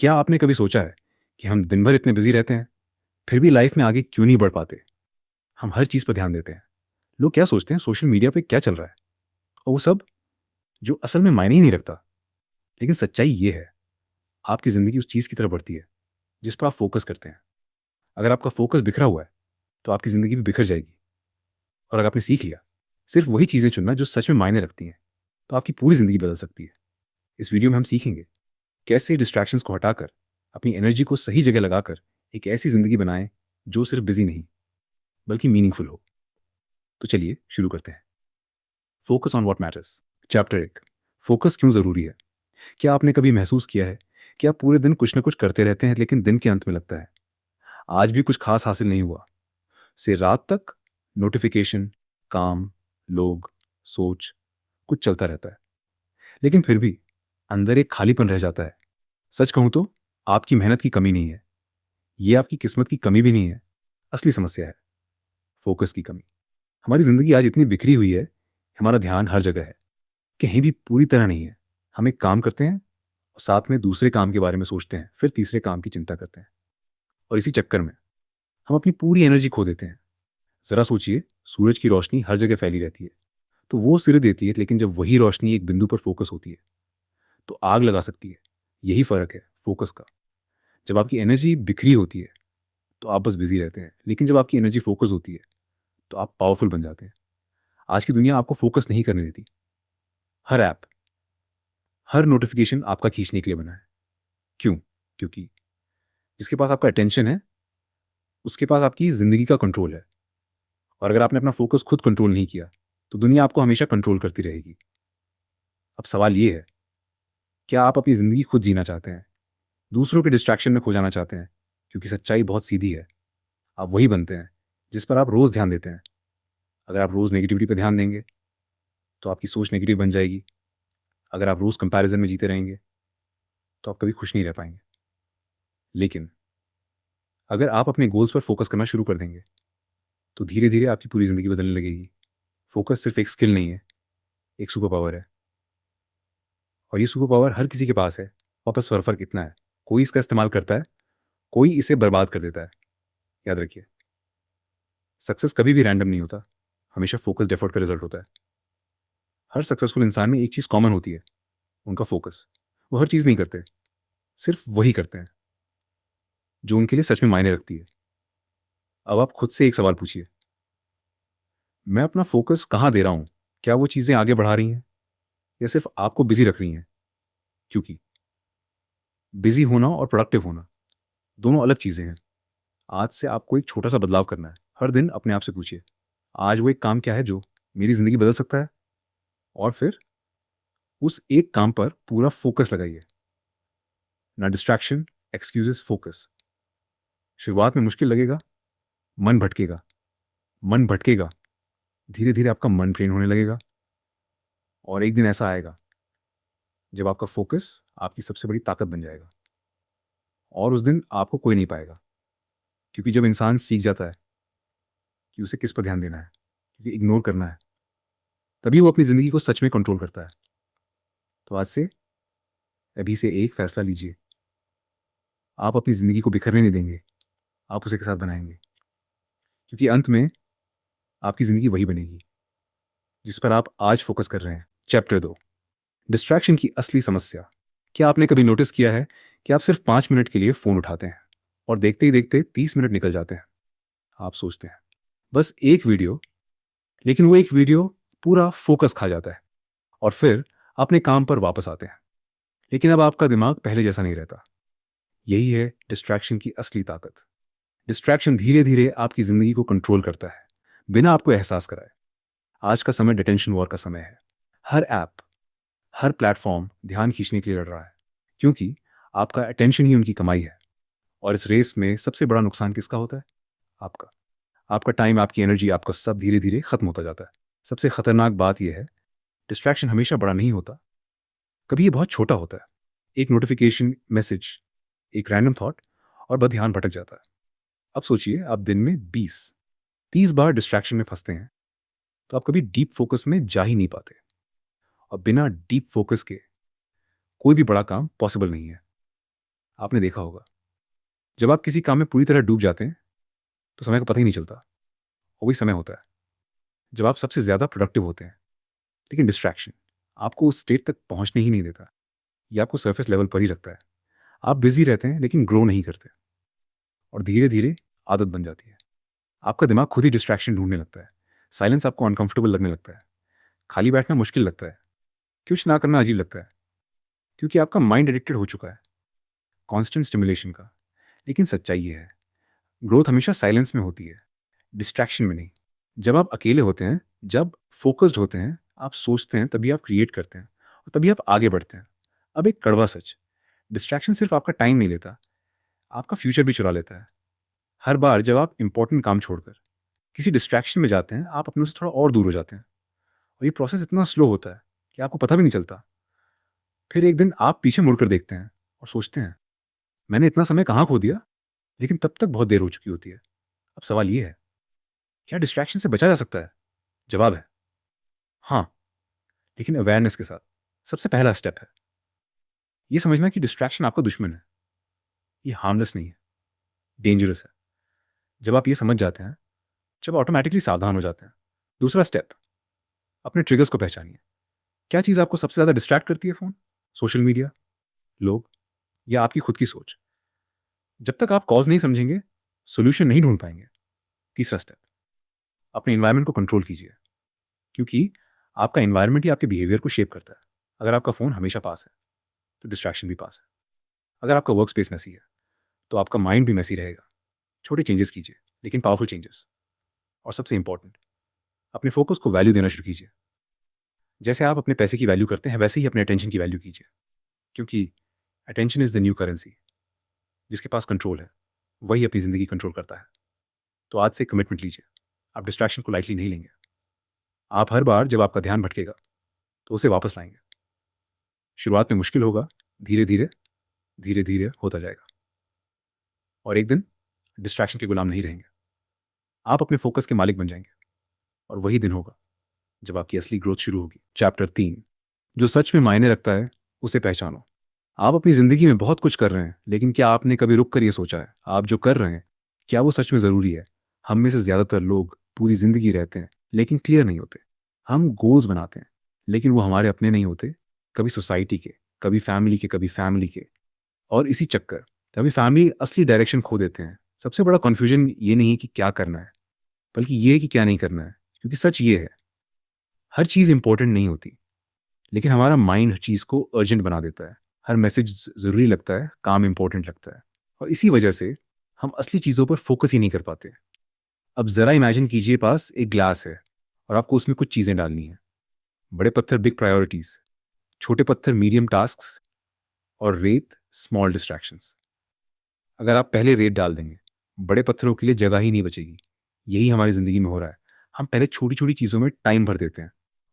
क्या आपने कभी सोचा है कि हम दिन भर इतने बिजी रहते हैं, फिर भी लाइफ में आगे क्यों नहीं बढ़ पाते? हम हर चीज़ पर ध्यान देते हैं। लोग क्या सोचते हैं सोशल मीडिया पे क्या चल रहा है, और वो सब जो असल में मायने ही नहीं रखता। लेकिन सच्चाई ये है, आपकी ज़िंदगी उस चीज़ की तरफ बढ़ती है जिस पर आप फोकस करते हैं। अगर आपका फोकस बिखरा हुआ है तो आपकी ज़िंदगी भी बिखर जाएगी। और अगर आपने सीख लिया सिर्फ वही चीज़ें चुनना जो सच में मायने रखती हैं, तो आपकी पूरी ज़िंदगी बदल सकती है। इस वीडियो में हम सीखेंगे कैसे डिस्ट्रैक्शंस को हटाकर अपनी एनर्जी को सही जगह लगाकर एक ऐसी ज़िंदगी बनाएं जो सिर्फ बिजी नहीं बल्कि मीनिंगफुल हो। तो चलिए शुरू करते हैं। Focus on what matters. Chapter 1, focus क्यों ज़रूरी है। क्या आपने कभी महसूस किया है कि आप पूरे दिन कुछ ना कुछ करते रहते हैं, लेकिन दिन के अंत में लगता है आज भी कुछ खास हासिल नहीं हुआ। से रात तक नोटिफिकेशन, काम, लोग, सोच, कुछ चलता रहता है, लेकिन फिर भी अंदर एक खालीपन रह जाता है। सच कहूं तो आपकी मेहनत की कमी नहीं है, ये आपकी किस्मत की कमी भी नहीं है। असली समस्या है फोकस की कमी। हमारी ज़िंदगी आज इतनी बिखरी हुई है, हमारा ध्यान हर जगह है, कहीं भी पूरी तरह नहीं है। हम एक काम करते हैं और साथ में दूसरे काम के बारे में सोचते हैं, फिर तीसरे काम की चिंता करते हैं, और इसी चक्कर में हम अपनी पूरी एनर्जी खो देते हैं। ज़रा सोचिए, सूरज की रोशनी हर जगह फैली रहती है तो वो सिर देती है, लेकिन जब वही रोशनी एक बिंदु पर फोकस होती है तो आग लगा सकती है। यही फ़र्क है फोकस का। जब आपकी एनर्जी बिखरी होती है तो आप बस बिजी रहते हैं, लेकिन जब आपकी एनर्जी फोकस होती है तो आप पावरफुल बन जाते हैं। आज की दुनिया आपको फोकस नहीं करने देती। हर ऐप, हर नोटिफिकेशन आपका खींचने के लिए बना है। क्यों? क्योंकि जिसके पास आपका अटेंशन है उसके पास आपकी ज़िंदगी का कंट्रोल है। और अगर आपने अपना फोकस खुद कंट्रोल नहीं किया तो दुनिया आपको हमेशा कंट्रोल करती रहेगी। अब सवाल ये है, क्या आप अपनी ज़िंदगी खुद जीना चाहते हैं, दूसरों के डिस्ट्रैक्शन में खो जाना चाहते हैं? क्योंकि सच्चाई बहुत सीधी है, आप वही बनते हैं जिस पर आप रोज़ ध्यान देते हैं। अगर आप रोज़ नेगेटिविटी पर ध्यान देंगे तो आपकी सोच नेगेटिव बन जाएगी। अगर आप रोज़ कंपैरिजन में जीते रहेंगे तो आप कभी खुश नहीं रह पाएंगे। लेकिन अगर आप अपने गोल्स पर फोकस करना शुरू कर देंगे तो धीरे धीरे आपकी पूरी ज़िंदगी बदलने लगेगी। फोकस सिर्फ एक स्किल नहीं है, एक सुपर पावर है। और ये सुपर पावर हर किसी के पास है। वहाँ पर फ़र्क इतना है, कोई इसका इस्तेमाल करता है, कोई इसे बर्बाद कर देता है। याद रखिए, सक्सेस कभी भी रैंडम नहीं होता, हमेशा फोकस्ड एफर्ट का रिजल्ट होता है। हर सक्सेसफुल इंसान में एक चीज़ कॉमन होती है, उनका फोकस। वो हर चीज़ नहीं करते, सिर्फ वही करते हैं जो उनके लिए सच में मायने रखती है। अब आप खुद से एक सवाल पूछिए, मैं अपना फोकस कहाँ दे रहा हूँ? क्या वो चीज़ें आगे बढ़ा रही हैं या सिर्फ आपको बिजी रख रही हैं? क्योंकि बिजी होना और प्रोडक्टिव होना दोनों अलग चीज़ें हैं। आज से आपको एक छोटा सा बदलाव करना है। हर दिन अपने आप से पूछिए, आज वो एक काम क्या है जो मेरी ज़िंदगी बदल सकता है? और फिर उस एक काम पर पूरा फोकस लगाइए। ना डिस्ट्रैक्शन, एक्सक्यूजेस, फोकस। शुरुआत में मुश्किल लगेगा, मन भटकेगा। मन भटकेगा, धीरे धीरे आपका मन ट्रेन होने लगेगा, और एक दिन ऐसा आएगा जब आपका फोकस आपकी सबसे बड़ी ताकत बन जाएगा। और उस दिन आपको कोई नहीं पाएगा, क्योंकि जब इंसान सीख जाता है कि उसे किस पर ध्यान देना है, क्योंकि इग्नोर करना है, तभी वो अपनी ज़िंदगी को सच में कंट्रोल करता है। तो आज से, अभी से एक फैसला लीजिए, आप अपनी ज़िंदगी को बिखरने नहीं देंगे, आप उसे के साथ बनाएंगे। क्योंकि अंत में आपकी ज़िंदगी वही बनेगी जिस पर आप आज फोकस कर रहे हैं। चैप्टर 2, डिस्ट्रैक्शन की असली समस्या। क्या आपने कभी नोटिस किया है कि आप सिर्फ 5 मिनट के लिए फ़ोन उठाते हैं और देखते ही देखते 30 मिनट निकल जाते हैं? आप सोचते हैं बस एक वीडियो, लेकिन वो एक वीडियो पूरा फोकस खा जाता है। और फिर अपने काम पर वापस आते हैं, लेकिन अब आपका दिमाग पहले जैसा नहीं रहता। यही है डिस्ट्रैक्शन की असली ताकत। डिस्ट्रैक्शन धीरे धीरे आपकी ज़िंदगी को कंट्रोल करता है, बिना आपको एहसास कराए। आज का समय डिटेंशन वॉर का समय है। हर ऐप, हर प्लेटफॉर्म ध्यान खींचने के लिए लड़ रहा है, क्योंकि आपका अटेंशन ही उनकी कमाई है। और इस रेस में सबसे बड़ा नुकसान किसका होता है? आपका। आपका टाइम, आपकी एनर्जी, आपका सब धीरे धीरे खत्म होता जाता है। सबसे खतरनाक बात यह है, डिस्ट्रैक्शन हमेशा बड़ा नहीं होता, कभी ये बहुत छोटा होता है। एक नोटिफिकेशन, मैसेज, एक रैंडम थॉट, और बस ध्यान भटक जाता है। अब सोचिए, आप दिन में 20-30 बार डिस्ट्रैक्शन में फंसते हैं तो आप कभी डीप फोकस में जा ही नहीं पाते। और बिना डीप फोकस के कोई भी बड़ा काम पॉसिबल नहीं है। आपने देखा होगा, जब आप किसी काम में पूरी तरह डूब जाते हैं तो समय का पता ही नहीं चलता। वही समय होता है जब आप सबसे ज़्यादा प्रोडक्टिव होते हैं, लेकिन डिस्ट्रैक्शन आपको उस स्टेट तक पहुंचने ही नहीं देता। ये आपको सरफेस लेवल पर ही रखता है। आप बिजी रहते हैं लेकिन ग्रो नहीं करते, और धीरे धीरे आदत बन जाती है। आपका दिमाग खुद ही डिस्ट्रैक्शन ढूंढने लगता है। साइलेंस आपको अनकंफर्टेबल लगने लगता है। खाली बैठना मुश्किल लगता है। कुछ ना करना अजीब लगता है, क्योंकि आपका माइंड एडिक्टेड हो चुका है कांस्टेंट स्टिमुलेशन का। लेकिन सच्चाई ये है, ग्रोथ हमेशा साइलेंस में होती है, डिस्ट्रैक्शन में नहीं। जब आप अकेले होते हैं, जब फोकस्ड होते हैं, आप सोचते हैं, तभी आप क्रिएट करते हैं और तभी आप आगे बढ़ते हैं। अब एक कड़वा सच, डिस्ट्रैक्शन सिर्फ आपका टाइम नहीं लेता, आपका फ्यूचर भी चुरा लेता है। हर बार जब आप इंपॉर्टेंट काम छोड़कर किसी डिस्ट्रैक्शन में जाते हैं, आप अपने से थोड़ा और दूर हो जाते हैं। और ये प्रोसेस इतना स्लो होता है कि आपको पता भी नहीं चलता। फिर एक दिन आप पीछे मुड़कर देखते हैं और सोचते हैं, मैंने इतना समय कहाँ खो दिया। लेकिन तब तक बहुत देर हो चुकी होती है। अब सवाल ये है, क्या डिस्ट्रैक्शन से बचा जा सकता है? जवाब है हाँ, लेकिन अवेयरनेस के साथ। सबसे पहला स्टेप है ये समझना कि डिस्ट्रैक्शन आपका दुश्मन है। ये हार्मलेस नहीं है, डेंजरस है। जब आप ये समझ जाते हैं, जब ऑटोमेटिकली सावधान हो जाते हैं। दूसरा स्टेप, अपने ट्रिगर्स को पहचानिए। क्या चीज़ आपको सबसे ज़्यादा डिस्ट्रैक्ट करती है? फ़ोन, सोशल मीडिया, लोग, या आपकी खुद की सोच? जब तक आप कॉज नहीं समझेंगे, सोल्यूशन नहीं ढूंढ पाएंगे। तीसरा स्टेप, अपने इन्वायरमेंट को कंट्रोल कीजिए, क्योंकि आपका इन्वायरमेंट ही आपके बिहेवियर को शेप करता है। अगर आपका फ़ोन हमेशा पास है तो डिस्ट्रैक्शन भी पास है। अगर आपका वर्क स्पेस मैसी है तो आपका माइंड भी मैसी रहेगा। छोटे चेंजेस कीजिए, लेकिन पावरफुल चेंजेस। और सबसे इंपॉर्टेंट, अपने फोकस को वैल्यू देना शुरू कीजिए। जैसे आप अपने पैसे की वैल्यू करते हैं, वैसे ही अपने अटेंशन की वैल्यू कीजिए, क्योंकि attention is the new currency. जिसके पास कंट्रोल है वही अपनी ज़िंदगी कंट्रोल करता है। तो आज से कमिटमेंट लीजिए, आप डिस्ट्रैक्शन को लाइटली नहीं लेंगे। आप हर बार जब आपका ध्यान भटकेगा तो उसे वापस लाएंगे। शुरुआत में मुश्किल होगा, धीरे धीरे धीरे धीरे होता जाएगा, और एक दिन डिस्ट्रैक्शन के गुलाम नहीं रहेंगे। आप अपने फोकस के मालिक बन जाएंगे, और वही दिन होगा जब आपकी असली ग्रोथ शुरू होगी। चैप्टर 3, जो सच में मायने रखता है उसे पहचानो। आप अपनी ज़िंदगी में बहुत कुछ कर रहे हैं, लेकिन क्या आपने कभी रुक कर ये सोचा है, आप जो कर रहे हैं क्या वो सच में ज़रूरी है? हम में से ज़्यादातर लोग पूरी ज़िंदगी रहते हैं लेकिन क्लियर नहीं होते। हम गोल्स बनाते हैं, लेकिन वो हमारे अपने नहीं होते। कभी सोसाइटी के, कभी फैमिली के, कभी फैमिली के। और इसी चक्कर कभी फैमिली असली डायरेक्शन खो देते हैं। सबसे बड़ा कन्फ्यूजन ये नहीं है कि क्या करना है, बल्कि ये है कि क्या नहीं करना है। क्योंकि सच ये है, हर चीज़ इंपॉर्टेंट नहीं होती, लेकिन हमारा माइंड हर चीज़ को अर्जेंट बना देता है। हर मैसेज ज़रूरी लगता है, काम इंपॉर्टेंट लगता है, और इसी वजह से हम असली चीज़ों पर फोकस ही नहीं कर पाते। अब ज़रा इमेजिन कीजिए, पास एक ग्लास है और आपको उसमें कुछ चीज़ें डालनी है। बड़े पत्थर बिग प्रायोरिटीज़, छोटे पत्थर मीडियम टास्क्स, और रेत स्मॉल डिस्ट्रैक्शंस। अगर आप पहले रेत डाल देंगे, बड़े पत्थरों के लिए जगह ही नहीं बचेगी। यही हमारी ज़िंदगी में हो रहा है। हम पहले छोटी-छोटी चीज़ों में टाइम भर देते हैं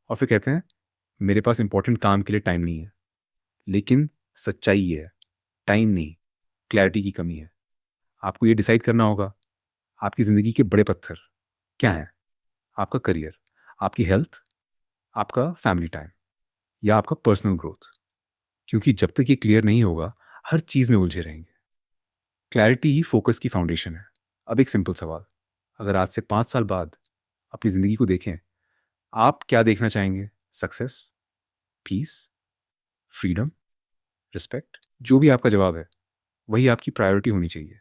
और फिर कहते हैं, मेरे पास इंपॉर्टेंट काम के लिए टाइम नहीं है। लेकिन सच्चाई ये है, टाइम नहीं, क्लैरिटी की कमी है। आपको ये डिसाइड करना होगा, आपकी ज़िंदगी के बड़े पत्थर क्या हैं? आपका करियर, आपकी हेल्थ, आपका फैमिली टाइम, या आपका पर्सनल ग्रोथ। क्योंकि जब तक ये क्लियर नहीं होगा, हर चीज़ में उलझे रहेंगे। क्लैरिटी ही फोकस की फाउंडेशन है। अब एक सिंपल सवाल, अगर आज से 5 साल बाद अपनी ज़िंदगी को देखें, आप क्या देखना चाहेंगे? Success, peace, freedom, respect? जो भी आपका जवाब है, वही आपकी प्रायोरिटी होनी चाहिए।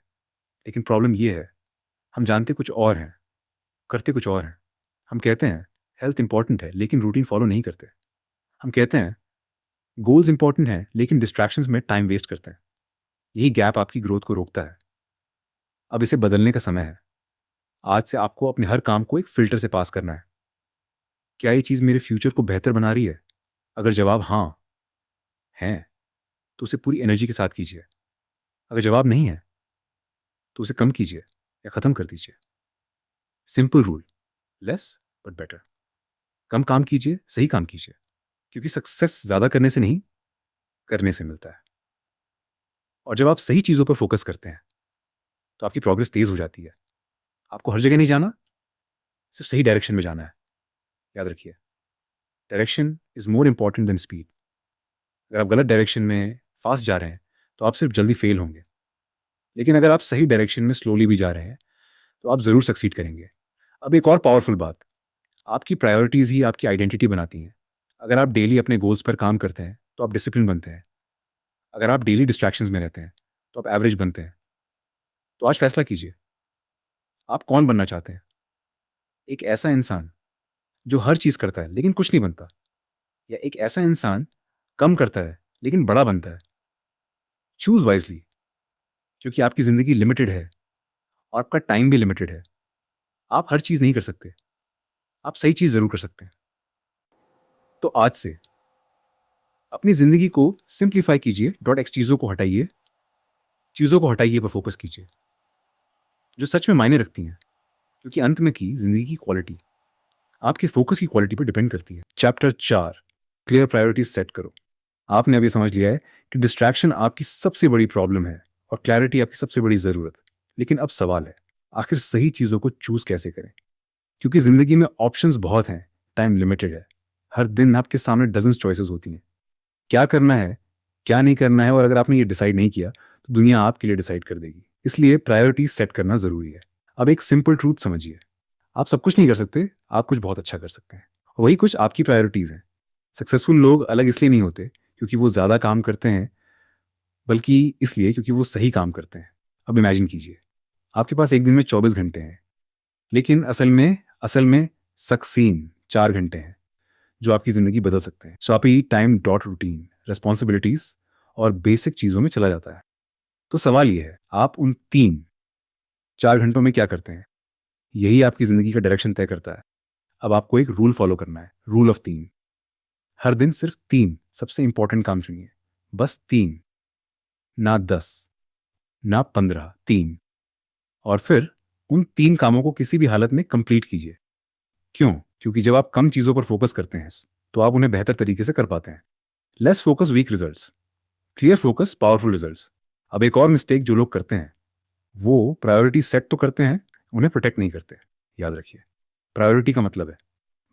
लेकिन प्रॉब्लम ये है, हम जानते कुछ और हैं, करते कुछ और हैं। हम कहते हैं हेल्थ इंपॉर्टेंट है, लेकिन रूटीन फॉलो नहीं करते। हम कहते हैं गोल्स इंपॉर्टेंट हैं, लेकिन डिस्ट्रैक्शंस में टाइम वेस्ट करते हैं। यही गैप आपकी ग्रोथ को रोकता है। अब इसे बदलने का समय है। आज से आपको अपने हर काम को एक फ़िल्टर से पास करना है। क्या ये चीज़ मेरे फ्यूचर को बेहतर बना रही है? अगर जवाब हाँ है, तो उसे पूरी एनर्जी के साथ कीजिए। अगर जवाब नहीं है, तो उसे कम कीजिए या ख़त्म कर दीजिए। Simple rule, less but better. कम काम कीजिए, सही काम कीजिए, क्योंकि सक्सेस ज़्यादा करने से नहीं, करने से मिलता है। और जब आप सही चीज़ों पर फोकस करते हैं, तो आपकी प्रोग्रेस तेज़ हो जाती है। आपको हर जगह नहीं जाना, सिर्फ सही डायरेक्शन में जाना है। याद रखिए, direction is more important than speed. अगर आप गलत डायरेक्शन में फास्ट जा रहे हैं, तो आप सिर्फ जल्दी फेल होंगे। लेकिन अगर आप सही डायरेक्शन में स्लोली भी जा रहे हैं तो आप ज़रूर सक्सीड करेंगे। अब एक और पावरफुल बात, आपकी प्रायोरिटीज़ ही आपकी आइडेंटिटी बनाती हैं। अगर आप डेली अपने गोल्स पर काम करते हैं तो आप डिसिप्लिन बनते हैं। अगर आप डेली डिस्ट्रैक्शंस में रहते हैं तो आप एवरेज बनते हैं। तो आज फैसला कीजिए, आप कौन बनना चाहते हैं? एक ऐसा इंसान जो हर चीज़ करता है लेकिन कुछ नहीं बनता, या एक ऐसा इंसान कम करता है लेकिन बड़ा बनता है? चूज़ वाइज़ली, क्योंकि आपकी ज़िंदगी लिमिटेड है और आपका टाइम भी लिमिटेड है। आप हर चीज़ नहीं कर सकते, आप सही चीज़ ज़रूर कर सकते हैं। तो आज से अपनी ज़िंदगी को सिंप्लीफाई कीजिए, डॉट एक्स चीज़ों को हटाइए पर फोकस कीजिए, जो सच में मायने रखती हैं। क्योंकि अंत में की ज़िंदगी की क्वालिटी आपके फोकस की क्वालिटी पर डिपेंड करती है। चैप्टर 4, क्लियर प्रायोरिटीज सेट करो। आपने अभी समझ लिया है कि डिस्ट्रैक्शन आपकी सबसे बड़ी प्रॉब्लम है और क्लैरिटी आपकी सबसे बड़ी ज़रूरत। लेकिन अब सवाल है, आखिर सही चीज़ों को चूज़ कैसे करें? क्योंकि ज़िंदगी में ऑप्शंस बहुत हैं, टाइम लिमिटेड है। हर दिन आपके सामने डजन्स चॉइसेस होती हैं। क्या करना है, क्या नहीं करना है, और अगर आपने ये डिसाइड नहीं किया तो दुनिया आपके लिए डिसाइड कर देगी। इसलिए प्रायोरिटीज सेट करना ज़रूरी है। अब एक सिंपल ट्रूथ समझिए, आप सब कुछ नहीं कर सकते, आप कुछ बहुत अच्छा कर सकते हैं। वही कुछ आपकी प्रायोरिटीज़ हैं। सक्सेसफुल लोग अलग इसलिए नहीं होते क्योंकि वो ज़्यादा काम करते हैं, बल्कि इसलिए क्योंकि वो सही काम करते हैं। अब इमेजिन कीजिए, आपके पास एक दिन में 24 घंटे हैं, लेकिन असल में सक्सीन 4 घंटे हैं जो आपकी ज़िंदगी बदल सकते हैं। सो आपकी टाइम डॉट रूटीन, रिस्पॉन्सिबिलिटीज़ और बेसिक चीज़ों में चला जाता है। तो सवाल ये है, आप उन 4 घंटों में क्या करते हैं? यही आपकी ज़िंदगी का डायरेक्शन तय करता है। अब आपको एक रूल फॉलो करना है, रूल ऑफ 3। हर दिन सिर्फ 3 सबसे इंपॉर्टेंट काम चुनिए, बस 3, ना 10, ना 15, 3। और फिर उन 3 कामों को किसी भी हालत में कंप्लीट कीजिए। क्यों? क्योंकि जब आप कम चीज़ों पर फोकस करते हैं तो आप उन्हें बेहतर तरीके से कर पाते हैं। Less focus weak results, clear focus powerful results. अब एक और मिस्टेक जो लोग करते हैं, वो प्रायोरिटी सेट तो करते हैं, उन्हें प्रोटेक्ट नहीं करते। याद रखिए, प्रायोरिटी का मतलब है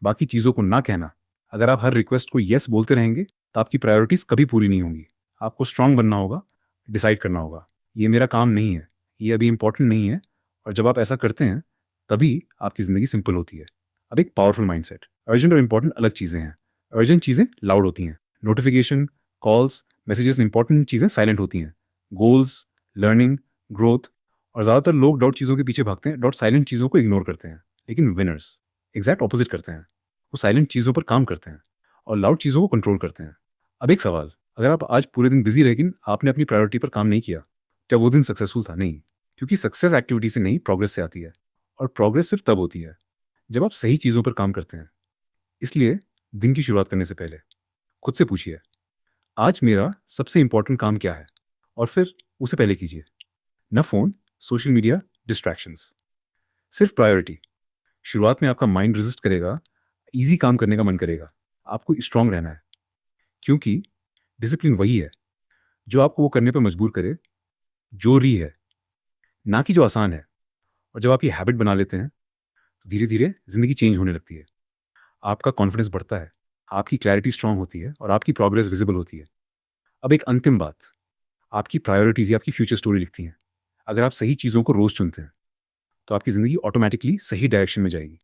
बाकी चीज़ों को ना कहना। अगर आप हर रिक्वेस्ट को येस बोलते रहेंगे तो आपकी प्रायोरिटीज़ कभी पूरी नहीं होंगी। आपको स्ट्रांग बनना होगा, डिसाइड करना होगा, ये मेरा काम नहीं है, ये अभी इंपॉर्टेंट नहीं है। और जब आप ऐसा करते हैं तभी आपकी ज़िंदगी सिंपल होती है। अब एक पावरफुल माइंडसेट, अर्जेंट और इंपॉर्टेंट अलग चीज़ें हैं। अर्जेंट चीज़ें लाउड होती हैं, नोटिफिकेशन, कॉल्स, मैसेजेस। इंपॉर्टेंट चीज़ें साइलेंट होती हैं, गोल्स, लर्निंग, ग्रोथ। और ज़्यादातर लोग डाउट चीज़ों के पीछे भागते हैं, डाउट साइलेंट चीज़ों को इग्नोर करते हैं। लेकिन विनर्स एग्जैक्ट ऑपोजिट करते हैं, वो साइलेंट चीज़ों पर काम करते हैं और लाउड चीज़ों को कंट्रोल करते हैं। अब एक सवाल, अगर आप आज पूरे दिन बिजी रहे लेकिन आपने अपनी प्रायोरिटी पर काम नहीं किया, क्या वो दिन सक्सेसफुल था? नहीं, क्योंकि सक्सेस एक्टिविटी से नहीं, प्रोग्रेस से आती है। और प्रोग्रेस सिर्फ तब होती है जब आप सही चीज़ों पर काम करते हैं। इसलिए दिन की शुरुआत करने से पहले खुद से पूछिए, आज मेरा सबसे इंपॉर्टेंट काम क्या है, और फिर उसे पहले कीजिए। न फ़ोन, सोशल मीडिया, डिस्ट्रैक्शंस, सिर्फ प्रायोरिटी। शुरुआत में आपका माइंड रेजिस्ट करेगा, ईजी काम करने का मन करेगा। आपको स्ट्रांग रहना है, क्योंकि डिसिप्लिन वही है जो आपको वो करने पर मजबूर करे जो री है, ना कि जो आसान है। और जब आप ये हैबिट बना लेते हैं तो धीरे धीरे जिंदगी चेंज होने लगती है। आपका कॉन्फिडेंस बढ़ता है, आपकी क्लैरिटी स्ट्रांग होती है और आपकी प्रोग्रेस विजिबल होती है। अब एक अंतिम बात, आपकी प्रायोरिटीज ही आपकी फ्यूचर स्टोरी लिखती हैं। अगर आप सही चीज़ों को रोज चुनते हैं तो आपकी ज़िंदगी ऑटोमेटिकली सही डायरेक्शन में जाएगी।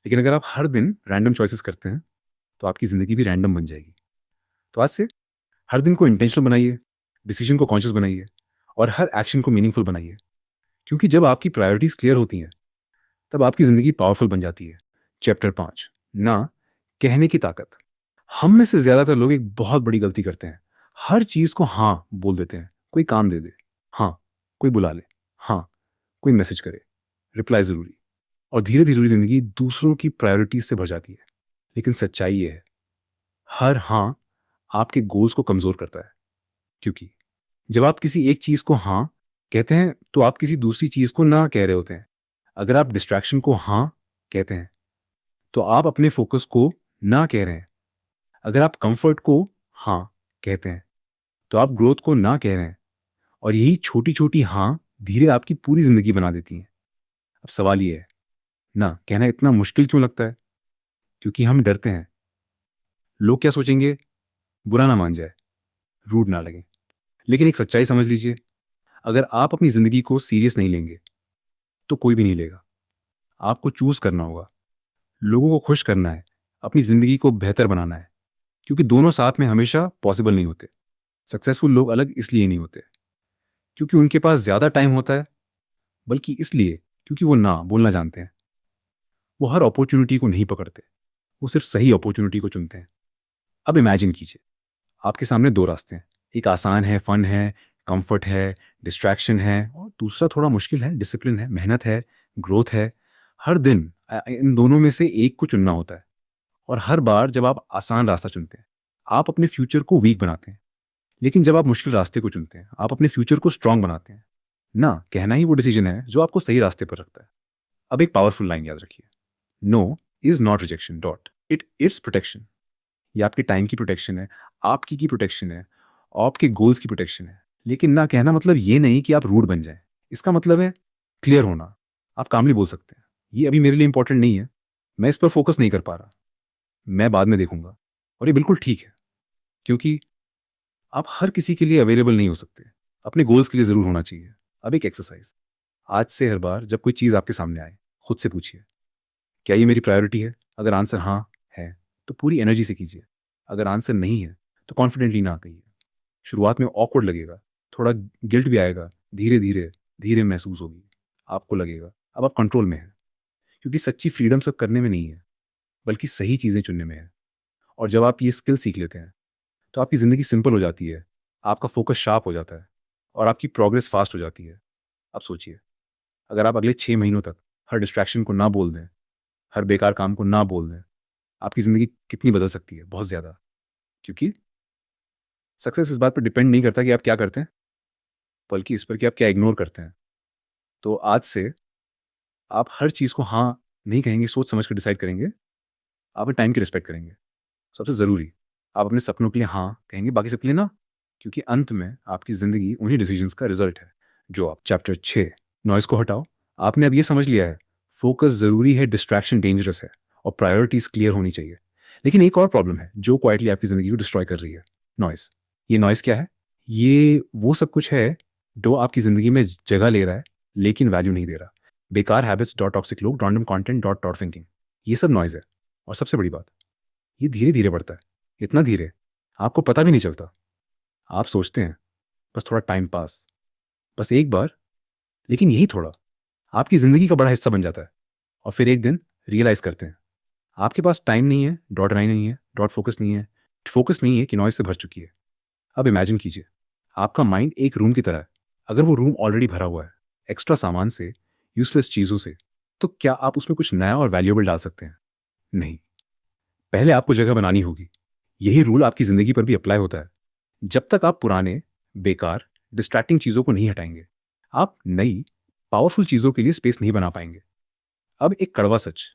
लेकिन अगर आप हर दिन रैंडम चॉइसेस करते हैं तो आपकी ज़िंदगी भी रैंडम बन जाएगी। तो आज से हर दिन को इंटेंशनल बनाइए, डिसीजन को कॉन्शियस बनाइए और हर एक्शन को मीनिंगफुल बनाइए। क्योंकि जब आपकी प्रायोरिटीज क्लियर होती हैं तब आपकी ज़िंदगी पावरफुल बन जाती है। चैप्टर 5, ना कहने की ताकत। हम में से ज़्यादातर लोग एक बहुत बड़ी गलती करते हैं, हर चीज़ को हाँ बोल देते हैं। कोई काम दे दे, हाँ, कोई बुला ले, हाँ, कोई मैसेज करे, रिप्लाई ज़रूरी। और धीरे धीरे ज़िंदगी दूसरों की प्रायोरिटीज से भर जाती है। लेकिन सच्चाई ये है, हर हाँ आपके गोल्स को कमज़ोर करता है। क्योंकि जब आप किसी एक चीज़ को हाँ कहते हैं तो आप किसी दूसरी चीज़ को ना कह रहे होते हैं। अगर आप डिस्ट्रैक्शन को हाँ कहते हैं तो आप अपने फोकस को ना कह रहे हैं। अगर आप कंफर्ट को हाँ कहते हैं तो आप ग्रोथ को ना कह रहे हैं। और यही छोटी छोटी हाँ धीरे आपकी पूरी जिंदगी बना देती हैं। अब सवाल ये है, ना कहना इतना मुश्किल क्यों लगता है? क्योंकि हम डरते हैं, लोग क्या सोचेंगे, बुरा ना मान जाए, रूड ना लगे। लेकिन एक सच्चाई समझ लीजिए, अगर आप अपनी ज़िंदगी को सीरियस नहीं लेंगे तो कोई भी नहीं लेगा। आपको चूज़ करना होगा, लोगों को खुश करना है, अपनी ज़िंदगी को बेहतर बनाना है, क्योंकि दोनों साथ में हमेशा पॉसिबल नहीं होते। सक्सेसफुल लोग अलग इसलिए नहीं होते क्योंकि उनके पास ज़्यादा टाइम होता है, बल्कि इसलिए क्योंकि वो ना बोलना जानते हैं। वो हर अपॉर्चुनिटी को नहीं पकड़ते, वो सिर्फ सही अपॉर्चुनिटी को चुनते हैं। अब इमेजिन कीजिए, आपके सामने दो रास्ते हैं, एक आसान है, फन है, कंफर्ट है, डिस्ट्रैक्शन है, और दूसरा थोड़ा मुश्किल है, डिसिप्लिन है, मेहनत है, ग्रोथ है। हर दिन इन दोनों में से एक को चुनना होता है, और हर बार जब आप आसान रास्ता चुनते हैं आप अपने फ्यूचर को वीक बनाते हैं, लेकिन जब आप मुश्किल रास्ते को चुनते हैं आप अपने फ्यूचर को स्ट्रांग बनाते हैं। ना कहना ही वो डिसीजन है जो आपको सही रास्ते पर रखता है। अब एक पावरफुल लाइन याद रखिए, no is not rejection dot it's protection. ये आपके टाइम की प्रोटेक्शन है, आपकी की प्रोटेक्शन है, आपके गोल्स की प्रोटेक्शन है। लेकिन ना कहना मतलब ये नहीं कि आप रूड बन जाएं। इसका मतलब है क्लियर होना। आप कामली बोल सकते हैं, ये अभी मेरे लिए इंपॉर्टेंट नहीं है, मैं इस पर फोकस नहीं कर पा रहा, मैं बाद में देखूंगा। और ये बिल्कुल ठीक है, क्योंकि आप हर किसी के लिए अवेलेबल नहीं हो सकते, अपने गोल्स के लिए ज़रूर होना चाहिए। अब एक एक्सरसाइज, आज से हर बार जब कोई चीज़ आपके सामने आए खुद से पूछिए, क्या ये मेरी प्रायोरिटी है? अगर आंसर हाँ है तो पूरी एनर्जी से कीजिए, अगर आंसर नहीं है तो कॉन्फिडेंटली ना कहिए। शुरुआत में ऑकवर्ड लगेगा, थोड़ा गिल्ट भी आएगा, धीरे धीरे धीरे महसूस होगी, आपको लगेगा अब आप कंट्रोल में हैं, क्योंकि सच्ची फ्रीडम सब करने में नहीं है, बल्कि सही चीज़ें चुनने में है। और जब आप ये स्किल सीख लेते हैं तो आपकी ज़िंदगी सिंपल हो जाती है, आपका फोकस शार्प हो जाता है, और आपकी प्रोग्रेस फास्ट हो जाती है। अब सोचिए, अगर आप अगले 6 महीनों तक हर डिस्ट्रैक्शन को ना बोल दें, हर बेकार काम को ना बोल दें, आपकी ज़िंदगी कितनी बदल सकती है, बहुत ज़्यादा। क्योंकि सक्सेस इस बात पर डिपेंड नहीं करता कि आप क्या करते हैं, बल्कि इस पर कि आप क्या इग्नोर करते हैं। तो आज से आप हर चीज़ को हाँ नहीं कहेंगे, सोच समझ कर डिसाइड करेंगे, आप अपने टाइम की रिस्पेक्ट करेंगे। सबसे ज़रूरी, आप अपने सपनों के लिए हाँ कहेंगे, बाकी सबके लिए ना, क्योंकि अंत में आपकी ज़िंदगी उन्हीं डिसीजंस का रिजल्ट है जो आप चैप्टर 6 नॉइज़ को हटाओ। आपने अब ये समझ लिया है, फोकस ज़रूरी है, डिस्ट्रैक्शन डेंजरस है, और प्रायोरिटीज़ क्लियर होनी चाहिए। लेकिन एक और प्रॉब्लम है जो क्वाइटली आपकी ज़िंदगी को डिस्ट्रॉय कर रही है, नॉइज़। ये नॉइज़ क्या है? ये वो सब कुछ है जो आपकी ज़िंदगी में जगह ले रहा है लेकिन वैल्यू नहीं दे रहा। बेकार हैबिट्स, डॉट टॉक्सिक लोग, random content, dot dot thinking, ये सब नॉइज़ है। और सबसे बड़ी बात, ये धीरे धीरे बढ़ता है, इतना धीरे आपको पता भी नहीं चलता। आप सोचते हैं बस थोड़ा टाइम पास, बस एक बार, लेकिन यही थोड़ा आपकी ज़िंदगी का बड़ा हिस्सा बन जाता है। और फिर एक दिन रियलाइज़ करते हैं आपके पास टाइम नहीं है, डॉट राय नहीं है, डॉट फोकस नहीं है कि नॉइज़ से भर चुकी है। अब इमेजिन कीजिए, आपका माइंड एक रूम की तरह है। अगर वो रूम ऑलरेडी भरा हुआ है एक्स्ट्रा सामान से, यूजलेस चीज़ों से, तो क्या आप उसमें कुछ नया और वैल्यूएबल डाल सकते हैं? नहीं। पहले आपको जगह बनानी होगी। यही रूल आपकी ज़िंदगी पर भी अप्लाई होता है। जब तक आप पुराने, बेकार, डिस्ट्रैक्टिंग चीज़ों को नहीं हटाएंगे, आप नई, पावरफुल चीज़ों के लिए स्पेस नहीं बना पाएंगे। अब एक कड़वा सच,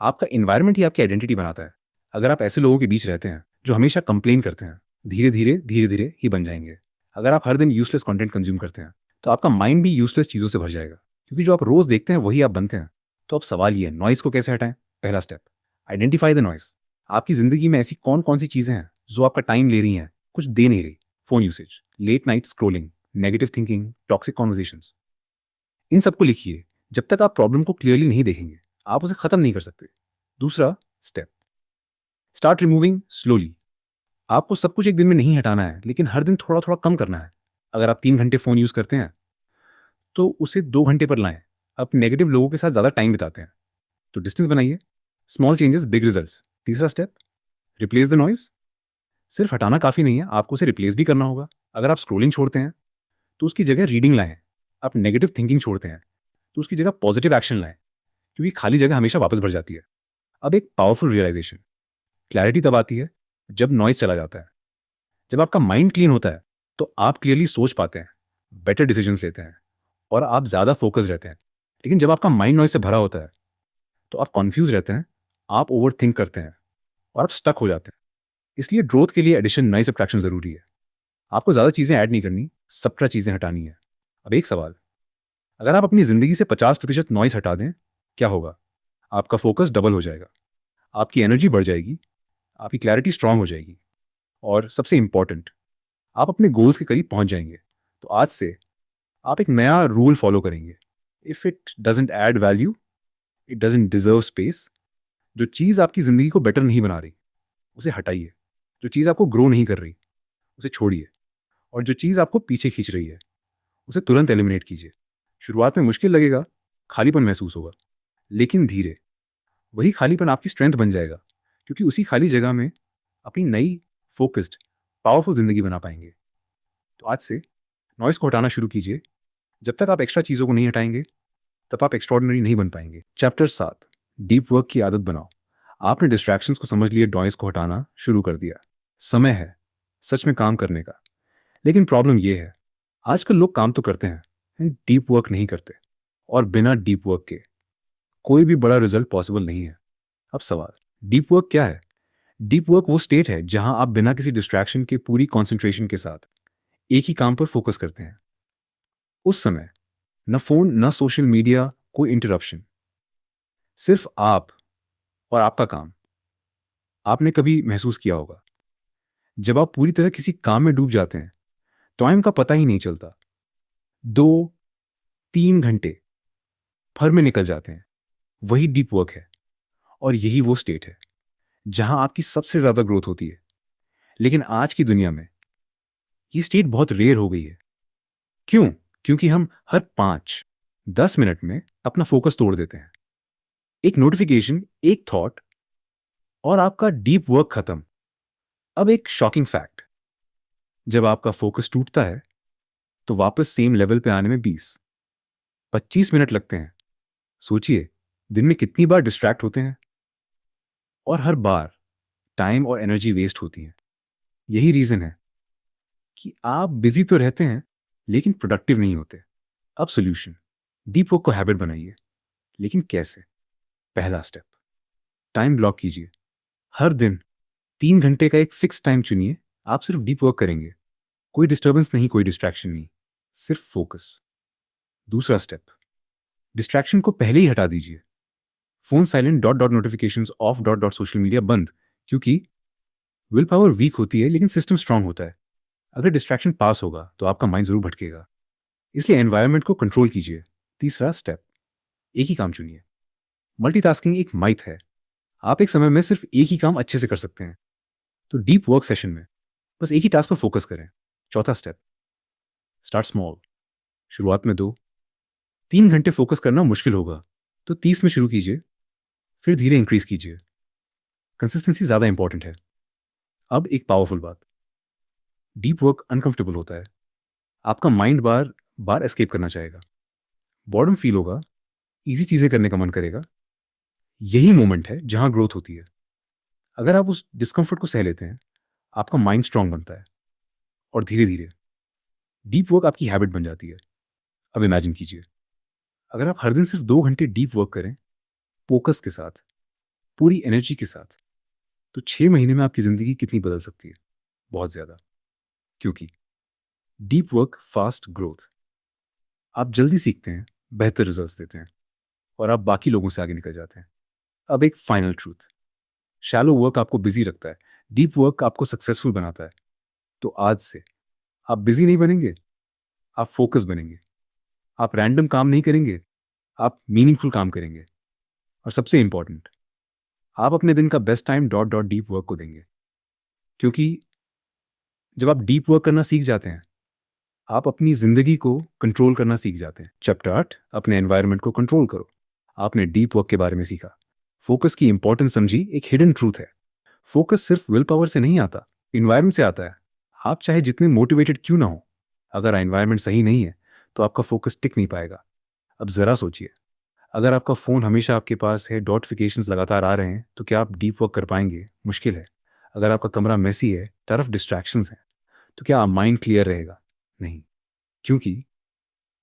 आपका एनवायरनमेंट ही आपकी आइडेंटिटी बनाता है। अगर आप ऐसे लोगों के बीच रहते हैं जो हमेशा कंप्लेन करते हैं, धीरे धीरे ही बन जाएंगे। अगर आप हर दिन यूजलेस कंटेंट कंज्यूम करते हैं तो आपका माइंड भी यूजलेस चीज़ों से भर जाएगा, क्योंकि जो आप रोज़ देखते हैं वही आप बनते हैं। तो अब सवाल ये है, नॉइज़ को कैसे हटाएं? पहला स्टेप, आइडेंटिफाई द नॉइज़। आपकी ज़िंदगी में ऐसी कौन कौन सी चीज़ें हैं जो आपका टाइम ले रही हैं, कुछ दे नहीं रही? Phone usage, late night scrolling, negative thinking, toxic conversations, इन सबको लिखिए। जब तक आप प्रॉब्लम को क्लियरली नहीं देखेंगे आप उसे खत्म नहीं कर सकते। दूसरा स्टेप, स्टार्ट रिमूविंग स्लोली। आपको सब कुछ एक दिन में नहीं हटाना है, लेकिन हर दिन थोड़ा थोड़ा कम करना है। अगर आप 3 घंटे फ़ोन यूज़ करते हैं तो उसे 2 घंटे पर लाएं। आप नेगेटिव लोगों के साथ ज़्यादा टाइम बिताते हैं तो डिस्टेंस बनाइए। Small changes, big results. तीसरा स्टेप, रिप्लेस द नॉइज। सिर्फ हटाना काफ़ी नहीं है, आपको उसे रिप्लेस भी करना होगा। अगर आप स्क्रोलिंग छोड़ते हैं तो उसकी जगह रीडिंग लाएं। आप नेगेटिव थिंकिंग छोड़ते हैं तो उसकी जगह पॉजिटिव एक्शन लाएं, क्योंकि खाली जगह हमेशा वापस भर जाती है। अब एक पावरफुल रियलाइजेशन, क्लैरिटी तब आती है जब नॉइज चला जाता है। जब आपका माइंड क्लीन होता है तो आप क्लियरली सोच पाते हैं, बेटर डिसीजंस लेते हैं, और आप ज़्यादा फोकस रहते हैं। लेकिन जब आपका माइंड नॉइज से भरा होता है तो आप कॉन्फ्यूज रहते हैं, आप ओवर थिंक करते हैं, और आप स्टक हो जाते हैं। इसलिए ग्रोथ के लिए एडिशन, नई सब्ट्रैक्शन ज़रूरी है। आपको ज़्यादा चीज़ें ऐड नहीं करनी, सबट्रा चीज़ें हटानी है। अब एक सवाल, अगर आप अपनी ज़िंदगी से 50% नॉइज हटा दें, क्या होगा? आपका फोकस डबल हो जाएगा, आपकी एनर्जी बढ़ जाएगी, आपकी क्लैरिटी स्ट्रांग हो जाएगी, और सबसे इंपॉर्टेंट, आप अपने गोल्स के करीब पहुंच जाएंगे। तो आज से आप एक नया रूल फॉलो करेंगे। If it doesn't add value, it doesn't deserve space, जो चीज़ आपकी ज़िंदगी को बेटर नहीं बना रही उसे हटाइए। जो चीज़ आपको ग्रो नहीं कर रही उसे छोड़िए। और जो चीज़ आपको पीछे खींच रही है उसे तुरंत एलिमिनेट कीजिए। शुरुआत में मुश्किल लगेगा, खालीपन महसूस होगा, लेकिन धीरे वही खालीपन आपकी स्ट्रेंथ बन जाएगा, क्योंकि उसी खाली जगह में अपनी नई फोकस्ड पावरफुल जिंदगी बना पाएंगे। तो आज से नॉइस को हटाना शुरू कीजिए। जब तक आप एक्स्ट्रा चीज़ों को नहीं हटाएंगे तब आप एक्स्ट्रॉर्डिनरी नहीं बन पाएंगे। चैप्टर 7, डीप वर्क की आदत बनाओ। आपने डिस्ट्रैक्शंस को समझ लिए, नॉइस को हटाना शुरू कर दिया। समय है सच में काम करने का। लेकिन प्रॉब्लम यह है, आजकल लोग काम तो करते हैं, डीप वर्क नहीं करते। और बिना डीप वर्क के कोई भी बड़ा रिजल्ट पॉसिबल नहीं है। अब सवाल, डीप वर्क क्या है? डीप वर्क वो स्टेट है जहां आप बिना किसी डिस्ट्रैक्शन के पूरी कंसंट्रेशन के साथ एक ही काम पर फोकस करते हैं। उस समय न फोन, न सोशल मीडिया, कोई इंटरप्शन, सिर्फ आप और आपका काम। आपने कभी महसूस किया होगा, जब आप पूरी तरह किसी काम में डूब जाते हैं, टाइम का पता ही नहीं चलता। 2-3 घंटे भर में निकल जाते हैं। वही डीप वर्क है। और यही वो स्टेट है जहां आपकी सबसे ज्यादा ग्रोथ होती है। लेकिन आज की दुनिया में ये स्टेट बहुत रेयर हो गई है। क्यों? क्योंकि हम हर 5-10 मिनट में अपना फोकस तोड़ देते हैं। एक नोटिफिकेशन, एक थॉट और आपका डीप वर्क खत्म। अब एक शॉकिंग फैक्ट, जब आपका फोकस टूटता है तो वापस सेम लेवल पे आने में 20-25 मिनट लगते हैं। सोचिए, दिन में कितनी बार डिस्ट्रैक्ट होते हैं और हर बार टाइम और एनर्जी वेस्ट होती है। यही रीजन है कि आप बिजी तो रहते हैं लेकिन प्रोडक्टिव नहीं होते। अब सोल्यूशन, डीप वर्क को हैबिट बनाइए। लेकिन कैसे? पहला स्टेप, टाइम ब्लॉक कीजिए। हर दिन 3 घंटे का एक फिक्स टाइम चुनिए। आप सिर्फ डीप वर्क करेंगे। कोई डिस्टर्बेंस नहीं, कोई डिस्ट्रैक्शन नहीं, सिर्फ फोकस। दूसरा स्टेप, डिस्ट्रैक्शन को पहले ही हटा दीजिए। Phone silent, dot dot notifications of, dot dot social media बंद। क्योंकि विल पावर वीक होती है लेकिन सिस्टम स्ट्रांग होता है। अगर डिस्ट्रैक्शन पास होगा तो आपका माइंड जरूर भटकेगा। इसलिए एनवायरनमेंट को कंट्रोल कीजिए। तीसरा स्टेप, एक ही काम चुनिए। मल्टीटास्किंग एक माइथ है। आप एक समय में सिर्फ एक ही काम अच्छे से कर सकते हैं। तो डीप वर्क सेशन में बस एक ही टास्क पर फोकस करें। चौथा स्टेप, स्टार्ट स्मॉल। शुरुआत में 2-3 घंटे फोकस करना मुश्किल होगा तो 30 में शुरू कीजिए, फिर धीरे इंक्रीज कीजिए। कंसिस्टेंसी ज्यादा इंपॉर्टेंट है। अब एक पावरफुल बात, डीप वर्क अनकंफर्टेबल होता है। आपका माइंड बार बार एस्केप करना चाहेगा, बॉर्डम फील होगा, इजी चीजें करने का मन करेगा। यही मोमेंट है जहां ग्रोथ होती है। अगर आप उस डिस्कंफर्ट को सह लेते हैं, आपका माइंड स्ट्रांग बनता है और धीरे धीरे डीप वर्क आपकी हैबिट बन जाती है। अब इमेजिन कीजिए, अगर आप हर दिन सिर्फ 2 घंटे डीप वर्क करें, फोकस के साथ, पूरी एनर्जी के साथ, तो 6 महीने में आपकी जिंदगी कितनी बदल सकती है? बहुत ज्यादा। क्योंकि डीप वर्क फास्ट ग्रोथ। आप जल्दी सीखते हैं, बेहतर रिजल्ट्स देते हैं और आप बाकी लोगों से आगे निकल जाते हैं। अब एक फाइनल ट्रूथ, शैलो वर्क आपको बिजी रखता है, डीप वर्क आपको सक्सेसफुल बनाता है। तो आज से आप बिजी नहीं बनेंगे, आप फोकस बनेंगे। आप रैंडम काम नहीं करेंगे, आप मीनिंगफुल काम करेंगे। और सबसे इंपॉर्टेंट, आप अपने दिन का best time dot dot deep work को देंगे। क्योंकि जब आप डीप वर्क करना सीख जाते हैं, आप अपनी जिंदगी को कंट्रोल करना सीख जाते हैं। चैप्टर 8, अपने एनवायरनमेंट को कंट्रोल करो। आपने डीप वर्क के बारे में सीखा, फोकस की इंपॉर्टेंस समझी। एक हिडन ट्रूथ है, फोकस सिर्फ विल पावर से नहीं आता, इन्वायरमेंट से आता है। आप चाहे जितने मोटिवेटेड क्यों ना हो, अगर एनवायरनमेंट सही नहीं है तो आपका फोकस टिक नहीं पाएगा। अब जरा सोचिए, अगर आपका फोन हमेशा आपके पास है, नोटिफिकेशंस लगातार आ रहे हैं, तो क्या आप डीप वर्क कर पाएंगे? मुश्किल है। अगर आपका कमरा मेसी है, तरफ डिस्ट्रैक्शंस हैं, तो क्या माइंड क्लियर रहेगा? नहीं। क्योंकि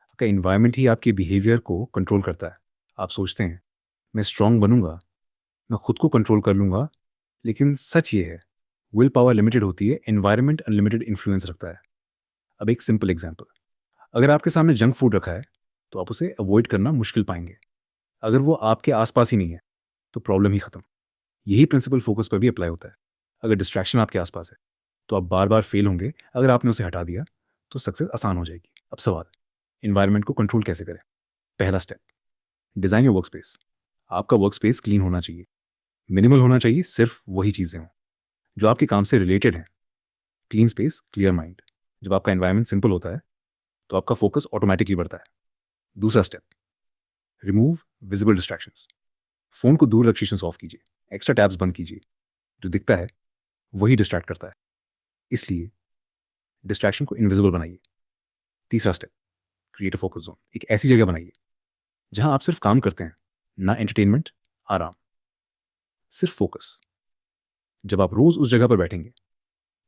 आपका इन्वायरमेंट ही आपके बिहेवियर को कंट्रोल करता है। आप सोचते हैं मैं स्ट्रांग बनूंगा, मैं खुद को कंट्रोल कर लूंगा, लेकिन सच ये है, विल पावर लिमिटेड होती है, एनवायरनमेंट अनलिमिटेड इन्फ्लुएंस रखता है। अब एक सिंपल एग्जांपल, अगर आपके सामने जंक फूड रखा है तो आप उसे अवॉइड करना मुश्किल पाएंगे। अगर वो आपके आसपास ही नहीं है तो प्रॉब्लम ही खत्म। यही प्रिंसिपल फोकस पर भी अप्लाई होता है। अगर डिस्ट्रैक्शन आपके आसपास है तो आप बार बार फेल होंगे। अगर आपने उसे हटा दिया तो सक्सेस आसान हो जाएगी। अब सवाल, इन्वायरमेंट को कंट्रोल कैसे करें? पहला step, design your work space. आपका वर्क स्पेस क्लीन होना चाहिए, मिनिमल होना चाहिए, सिर्फ वही चीज़ें हों जो आपके काम से रिलेटेड हैं। Clean space, clear mind. जब आपका एनवायरनमेंट सिंपल होता है तो आपका फोकस ऑटोमेटिकली बढ़ता है। दूसरा step, remove visible distractions. Phone को दूर रखिए, ऑफ कीजिए, एक्स्ट्रा टैब्स बंद कीजिए। जो दिखता है वही डिस्ट्रैक्ट करता है, इसलिए डिस्ट्रैक्शन को इनविजिबल बनाइए। तीसरा step, create a focus zone. एक ऐसी जगह बनाइए जहां आप सिर्फ काम करते हैं, ना एंटरटेनमेंट, आराम, सिर्फ फोकस। जब आप रोज उस जगह पर बैठेंगे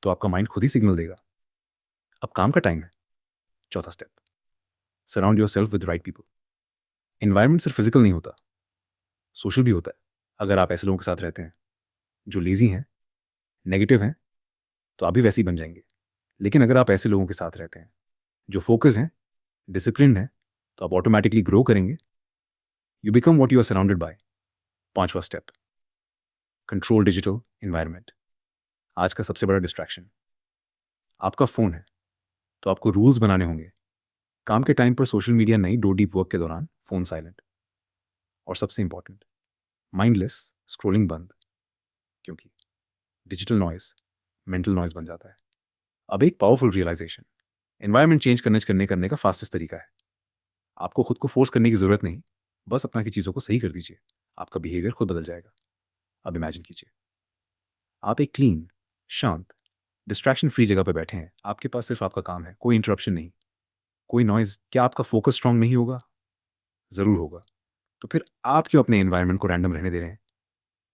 तो आपका माइंड खुद ही सिग्नल देगा, अब काम का टाइम है। चौथा step, surround your self with right people. Environment सिर्फ फिजिकल नहीं होता, सोशल भी होता है। अगर आप ऐसे लोगों के साथ रहते हैं जो लेजी हैं, नेगेटिव हैं, तो आप भी वैसे ही बन जाएंगे। लेकिन अगर आप ऐसे लोगों के साथ रहते हैं जो फोकस हैं, डिसिप्लिन है, तो आप ऑटोमेटिकली ग्रो करेंगे। You become what you are surrounded by. पांचवा स्टेप, कंट्रोल डिजिटल एनवायरनमेंट। आज का सबसे बड़ा डिस्ट्रैक्शन आपका फ़ोन है, तो आपको रूल्स बनाने होंगे। काम के टाइम पर सोशल मीडिया नहीं, डो डीप वर्क के दौरान फ़ोन साइलेंट। और सबसे इंपॉर्टेंट, माइंडलेस स्क्रोलिंग बंद, क्योंकि डिजिटल नॉइज मेंटल नॉइज बन जाता है। अब एक पावरफुल रियलाइजेशन, एनवायरनमेंट चेंज करने का फास्टेस्ट तरीका है। आपको खुद को फोर्स करने की ज़रूरत नहीं, बस अपना की चीज़ों को सही कर दीजिए, आपका बिहेवियर खुद बदल जाएगा। अब इमेजिन कीजिए, आप एक क्लीन, शांत, डिस्ट्रैक्शन फ्री जगह पर बैठे हैं। आपके पास सिर्फ आपका काम है, कोई इंटरप्शन नहीं, कोई नॉइज। क्या आपका फोकस स्ट्रांग नहीं होगा? ज़रूर होगा। तो फिर आप क्यों अपने एनवायरनमेंट को रैंडम रहने दे रहे हैं?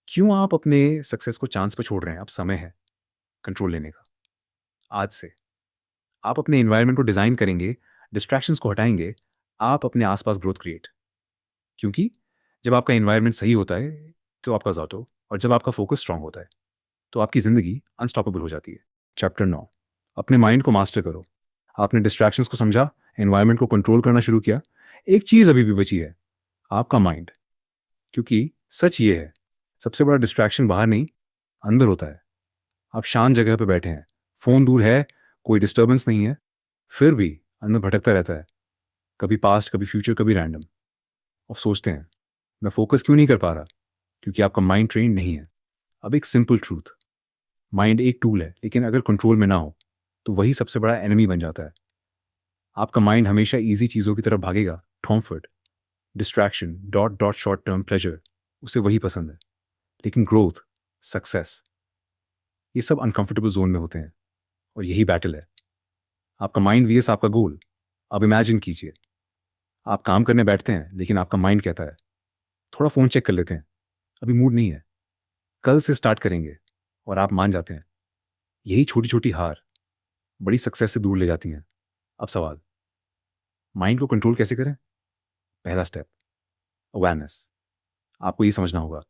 क्यों आप अपने सक्सेस को चांस पर छोड़ रहे हैं? अब समय है कंट्रोल लेने का। आज से आप अपने एनवायरनमेंट को डिज़ाइन करेंगे, डिस्ट्रैक्शंस को हटाएंगे, आप अपने आसपास ग्रोथ क्रिएट। क्योंकि जब आपका एनवायरनमेंट सही होता है तो आपका ज़ातो, और जब आपका फोकस स्ट्रांग होता है तो आपकी ज़िंदगी अनस्टॉपेबल हो जाती है। चैप्टर 9, अपने माइंड को मास्टर करो। आपने डिस्ट्रैक्शंस को समझा, एनवायरनमेंट को कंट्रोल करना शुरू किया। एक चीज़ अभी भी बची है, आपका माइंड। क्योंकि सच ये है, सबसे बड़ा डिस्ट्रैक्शन बाहर नहीं, अंदर होता है। आप शांत जगह पे बैठे हैं, फ़ोन दूर है, कोई डिस्टर्बेंस नहीं है, फिर भी अंदर भटकता रहता है, कभी पास्ट, कभी फ्यूचर, कभी रैंडम। और सोचते हैं, मैं फोकस क्यों नहीं कर पा रहा? क्योंकि आपका माइंड ट्रेन नहीं है। अब एक सिंपल ट्रूथ, माइंड एक टूल है, लेकिन अगर कंट्रोल में ना हो तो वही सबसे बड़ा एनिमी बन जाता है। आपका माइंड हमेशा ईजी चीज़ों की तरफ भागेगा, comfort, distraction, dot dot short term pleasure, उसे वही पसंद है। लेकिन ग्रोथ, सक्सेस, ये सब अनकंफर्टेबल जोन में होते हैं, और यही बैटल है, आपका माइंड वीएस आपका गोल। अब इमेजिन कीजिए, आप काम करने बैठते हैं लेकिन आपका माइंड कहता है थोड़ा फ़ोन चेक कर लेते हैं, अभी मूड नहीं है, कल से स्टार्ट करेंगे। और आप मान जाते हैं। यही छोटी छोटी हार बड़ी सक्सेस से दूर ले जाती हैं। अब सवाल, माइंड को कंट्रोल कैसे करें? पहला स्टेप, अवेयरनेस। आपको ये समझना होगा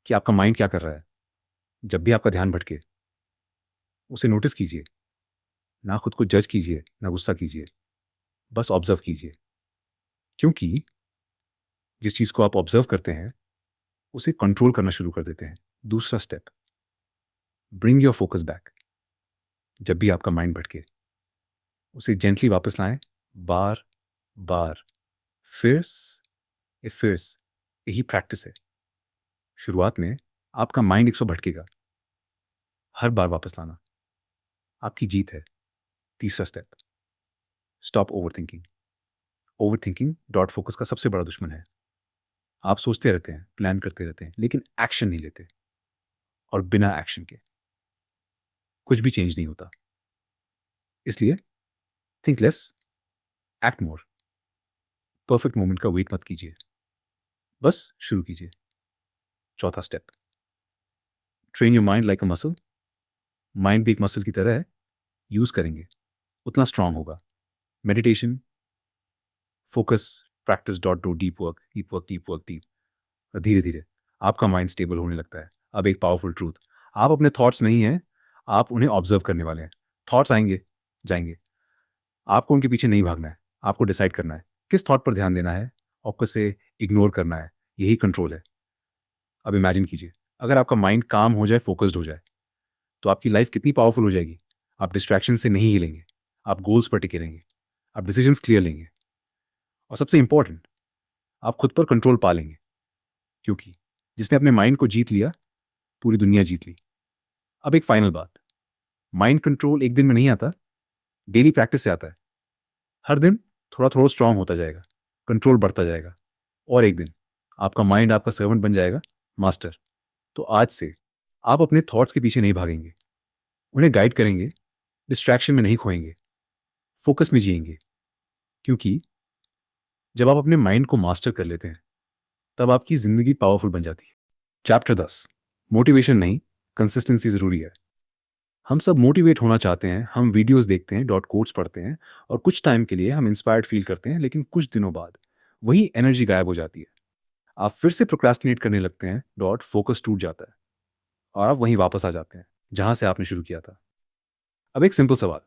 कि आपका माइंड क्या कर रहा है। जब भी आपका ध्यान भटके, उसे नोटिस कीजिए, ना खुद को जज कीजिए, ना गुस्सा कीजिए, बस ऑब्जर्व कीजिए। क्योंकि जिस चीज़ को आप ऑब्जर्व करते हैं उसे कंट्रोल करना शुरू कर देते हैं। दूसरा step, bring your focus back. जब भी आपका माइंड भटके, उसे जेंटली वापस लाएं, बार बार, फिर्स ए फिर्स, यही प्रैक्टिस है। शुरुआत में आपका माइंड 100 भटकेगा, हर बार वापस लाना आपकी जीत है। तीसरा step, stop over thinking. Over thinking dot focus का सबसे बड़ा दुश्मन है। आप सोचते रहते हैं, प्लान करते रहते हैं, लेकिन एक्शन नहीं लेते, और बिना एक्शन के कुछ भी चेंज नहीं होता। इसलिए थिंक लेस, एक्ट मोर। परफेक्ट मोमेंट का वेट मत कीजिए, बस शुरू कीजिए। चौथा step, train your mind like a muscle. Mind भी एक मसल की तरह है, यूज करेंगे उतना स्ट्रांग होगा। Meditation, focus, practice, dot do deep work, deep work, deep work, deep. और धीरे धीरे आपका माइंड स्टेबल होने लगता है। अब एक पावरफुल ट्रूथ, आप अपने थॉट्स नहीं हैं, आप उन्हें ऑब्जर्व करने वाले हैं। थॉट्स आएंगे, जाएंगे, आपको उनके पीछे नहीं भागना है। आपको डिसाइड करना है किस थॉट पर ध्यान देना है और किसे इग्नोर करना है। यही कंट्रोल है। अब इमेजिन कीजिए, अगर आपका माइंड काम हो जाए, फोकस्ड हो जाए, तो आपकी लाइफ कितनी पावरफुल हो जाएगी। आप डिस्ट्रैक्शन से नहीं हिलेंगे, आप गोल्स पर टिके रहेंगे, आप डिसीजंस क्लियर लेंगे, और सबसे इंपॉर्टेंट, आप खुद पर कंट्रोल पा लेंगे, क्योंकि जिसने अपने माइंड को जीत लिया, पूरी दुनिया जीत ली। अब एक फाइनल बात, माइंड कंट्रोल एक दिन में नहीं आता, डेली प्रैक्टिस से आता है। हर दिन थोड़ा थोड़ा स्ट्रांग होता जाएगा, कंट्रोल बढ़ता जाएगा, और एक दिन आपका माइंड आपका सर्वेंट बन जाएगा, मास्टर। तो आज से आप अपने थॉट्स के पीछे नहीं भागेंगे, उन्हें गाइड करेंगे, डिस्ट्रैक्शन में नहीं खोएंगे, फोकस में जिएंगे, क्योंकि जब आप अपने माइंड को मास्टर कर लेते हैं, तब आपकी जिंदगी पावरफुल बन जाती है। चैप्टर 10, मोटिवेशन नहीं, कंसिस्टेंसी जरूरी है। हम सब मोटिवेट होना चाहते हैं, हम वीडियोस देखते हैं, डॉट कोट्स पढ़ते हैं, और कुछ टाइम के लिए हम इंस्पायर्ड फील करते हैं, लेकिन कुछ दिनों बाद वही एनर्जी गायब हो जाती है। आप फिर से प्रोक्रास्टिनेट करने लगते हैं, डॉट फोकस टूट जाता है, और आप वहीं वापस आ जाते हैं जहां से आपने शुरू किया था। अब एक सिंपल सवाल,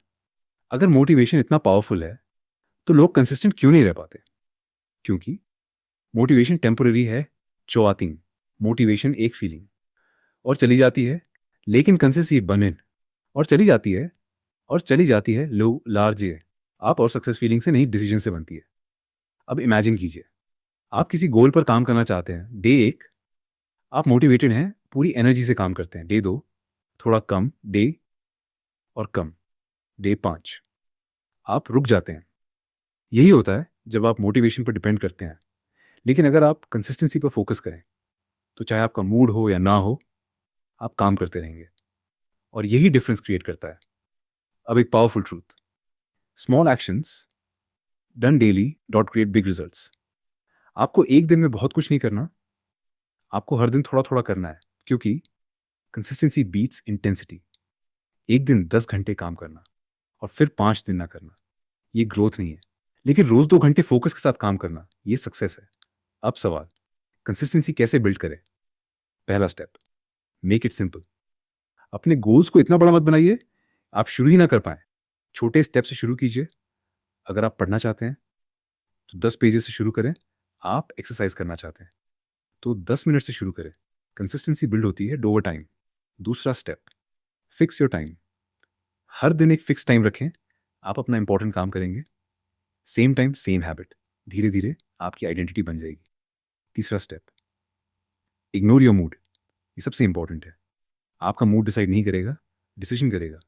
अगर मोटिवेशन इतना पावरफुल है, तो लोग कंसिस्टेंट क्यों नहीं रह पाते? क्योंकि मोटिवेशन टेम्पररी है, चौआतीन। मोटिवेशन एक फीलिंग और चली जाती है, लेकिन कंसिस्टेंसी बने और चली जाती है, और चली जाती है लो लार्जे आप और सक्सेस फीलिंग से नहीं, डिसीजन से बनती है। अब इमेजिन कीजिए, आप किसी गोल पर काम करना चाहते हैं। डे 1 आप मोटिवेटेड हैं, पूरी एनर्जी से काम करते हैं। डे 2 थोड़ा कम, डे और कम, डे 5 आप रुक जाते हैं। यही होता है जब आप मोटिवेशन पर डिपेंड करते हैं, लेकिन अगर आप कंसिस्टेंसी पर फोकस करें, तो चाहे आपका मूड हो या ना हो, आप काम करते रहेंगे, और यही डिफरेंस क्रिएट करता है। अब एक powerful truth, small actions done daily dot create big results. आपको एक दिन में बहुत कुछ नहीं करना, आपको हर दिन थोड़ा थोड़ा करना है, क्योंकि कंसिस्टेंसी बीट्स इंटेंसिटी। एक दिन 10 घंटे काम करना और फिर 5 दिन ना करना, ये ग्रोथ नहीं है, लेकिन रोज 2 घंटे फोकस के साथ काम करना, ये सक्सेस है। अब सवाल, कंसिस्टेंसी कैसे बिल्ड करें? पहला स्टेप, मेक इट सिंपल। अपने गोल्स को इतना बड़ा मत बनाइए आप शुरू ही ना कर पाए। छोटे स्टेप से शुरू कीजिए। अगर आप पढ़ना चाहते हैं तो 10 पेजेस से शुरू करें। आप एक्सरसाइज करना चाहते हैं तो 10 मिनट से शुरू करें। कंसिस्टेंसी बिल्ड होती है ओवर टाइम। दूसरा स्टेप, फिक्स योर टाइम। हर दिन एक फिक्स टाइम रखें, आप अपना इंपॉर्टेंट काम करेंगे। सेम टाइम सेम हैबिट, धीरे धीरे आपकी आइडेंटिटी बन जाएगी। तीसरा स्टेप, इग्नोर योर मूड। ये सबसे इंपॉर्टेंट है। आपका मूड डिसाइड नहीं करेगा, डिसीजन करेगा।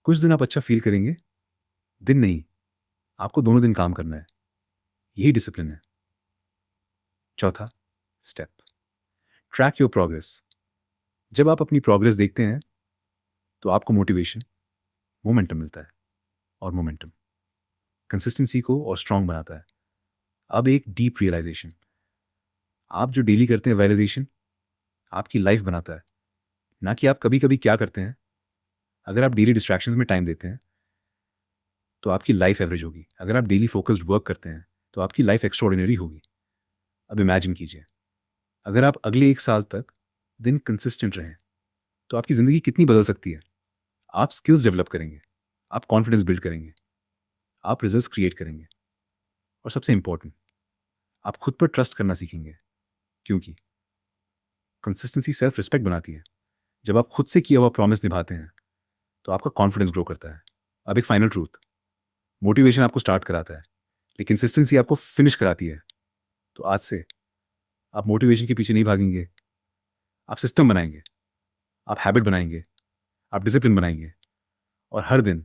कुछ दिन आप अच्छा फील करेंगे, दिन नहीं, आपको दोनों दिन काम करना है। यही डिसिप्लिन है। चौथा स्टेप, ट्रैक योर प्रोग्रेस। जब आप अपनी प्रोग्रेस देखते हैं तो आपको मोटिवेशन, मोमेंटम मिलता है, और मोमेंटम कंसिस्टेंसी को और स्ट्रांग बनाता है। अब एक डीप रियलाइजेशन, आप जो डेली करते हैं वैलिडेशन आपकी लाइफ बनाता है, ना कि आप कभी कभी क्या करते हैं। अगर आप डेली डिस्ट्रैक्शंस में टाइम देते हैं तो आपकी लाइफ एवरेज होगी। अगर आप डेली फोकस्ड वर्क करते हैं तो आपकी लाइफ एक्स्ट्राऑर्डिनरी होगी। अब इमेजिन कीजिए, अगर आप अगले 1 साल तक दिन कंसिस्टेंट रहें तो आपकी ज़िंदगी कितनी बदल सकती है। आप स्किल्स डेवलप करेंगे, आप कॉन्फिडेंस बिल्ड करेंगे, आप रिजल्ट्स क्रिएट करेंगे, और सबसे इंपॉर्टेंट, आप खुद पर ट्रस्ट करना सीखेंगे, क्योंकि कंसिस्टेंसी सेल्फ रिस्पेक्ट बनाती है। जब आप खुद से किया हुआ प्रॉमिस निभाते हैं तो आपका कॉन्फिडेंस ग्रो करता है। अब एक फाइनल ट्रूथ, मोटिवेशन आपको स्टार्ट कराता है, लेकिन कंसिस्टेंसी आपको फिनिश कराती है। तो आज से आप मोटिवेशन के पीछे नहीं भागेंगे, आप सिस्टम बनाएंगे, आप हैबिट बनाएंगे, आप डिसिप्लिन बनाएंगे, और हर दिन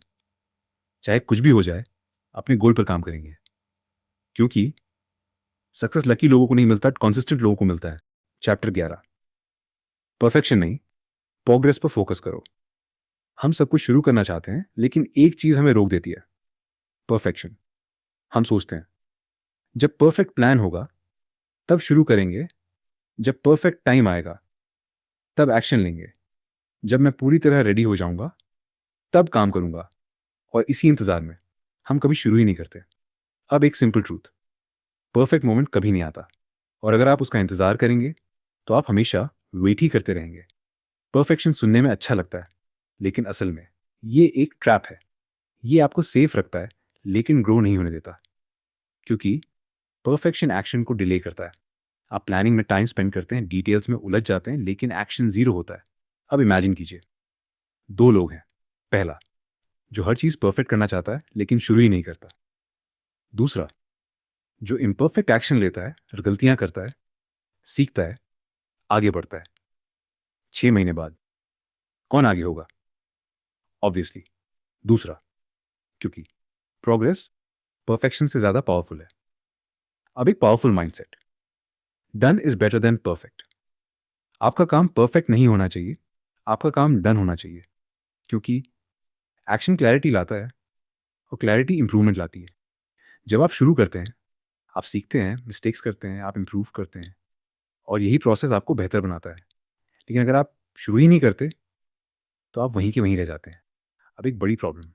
चाहे कुछ भी हो जाए अपने गोल पर काम करेंगे, क्योंकि सक्सेस लकी लोगों को नहीं मिलता, कॉन्सिस्टेंट लोगों को मिलता है। चैप्टर 11, परफेक्शन नहीं, प्रोग्रेस पर फोकस करो। हम सब कुछ शुरू करना चाहते हैं, लेकिन एक चीज हमें रोक देती है, परफेक्शन। हम सोचते हैं जब परफेक्ट प्लान होगा तब शुरू करेंगे, जब परफेक्ट टाइम आएगा तब एक्शन लेंगे, जब मैं पूरी तरह रेडी हो जाऊंगा तब काम करूंगा, और इसी इंतजार में हम कभी शुरू ही नहीं करते। अब एक सिंपल ट्रूथ, परफेक्ट मोमेंट कभी नहीं आता, और अगर आप उसका इंतजार करेंगे तो आप हमेशा वेट ही करते रहेंगे। परफेक्शन सुनने में अच्छा लगता है, लेकिन असल में ये एक ट्रैप है। ये आपको सेफ रखता है, लेकिन ग्रो नहीं होने देता, क्योंकि परफेक्शन एक्शन को डिले करता है। आप प्लानिंग में टाइम स्पेंड करते हैं, डिटेल्स में उलझ जाते हैं, लेकिन एक्शन जीरो होता है। अब इमेजिन कीजिए, 2 लोग हैं, पहला, जो हर चीज़ परफेक्ट करना चाहता है लेकिन शुरू ही नहीं करता। दूसरा, जो इम्परफेक्ट एक्शन लेता है, गलतियां करता है, सीखता है, आगे बढ़ता है। 6 महीने बाद कौन आगे होगा? ऑब्वियसली दूसरा, क्योंकि प्रोग्रेस परफेक्शन से ज़्यादा पावरफुल है। अब एक powerful mindset, done is better than perfect. आपका काम परफेक्ट नहीं होना चाहिए, आपका काम डन होना चाहिए, क्योंकि एक्शन क्लैरिटी लाता है और क्लैरिटी इंप्रूवमेंट लाती है। जब आप शुरू करते हैं, आप सीखते हैं, मिस्टेक्स करते हैं, आप इम्प्रूव करते हैं, और यही प्रोसेस आपको बेहतर बनाता है। लेकिन अगर आप शुरू ही नहीं करते तो आप वहीं के वहीं रह जाते हैं। अब एक बड़ी प्रॉब्लम,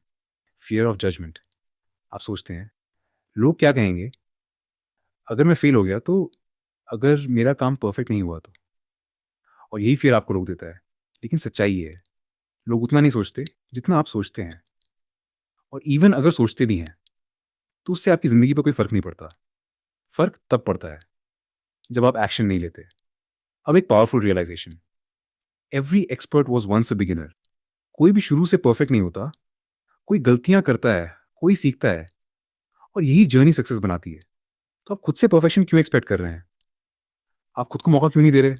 फियर ऑफ जजमेंट। आप सोचते हैं लोग क्या कहेंगे अगर मैं फेल हो गया तो, अगर मेरा काम परफेक्ट नहीं हुआ तो, और यही फियर आपको रोक देता है। लेकिन सच्चाई ये है, लोग उतना नहीं सोचते जितना आप सोचते हैं, और इवन अगर सोचते भी हैं तो उससे आपकी ज़िंदगी पर कोई फ़र्क नहीं पड़ता। फ़र्क तब पड़ता है जब आप एक्शन नहीं लेते। अब एक powerful realisation, every expert was once a beginner. कोई भी शुरू से परफेक्ट नहीं होता, कोई गलतियां करता है, कोई सीखता है, और यही जर्नी सक्सेस बनाती है। तो आप खुद से परफेक्शन क्यों एक्सपेक्ट कर रहे हैं? आप खुद को मौका क्यों नहीं दे रहे?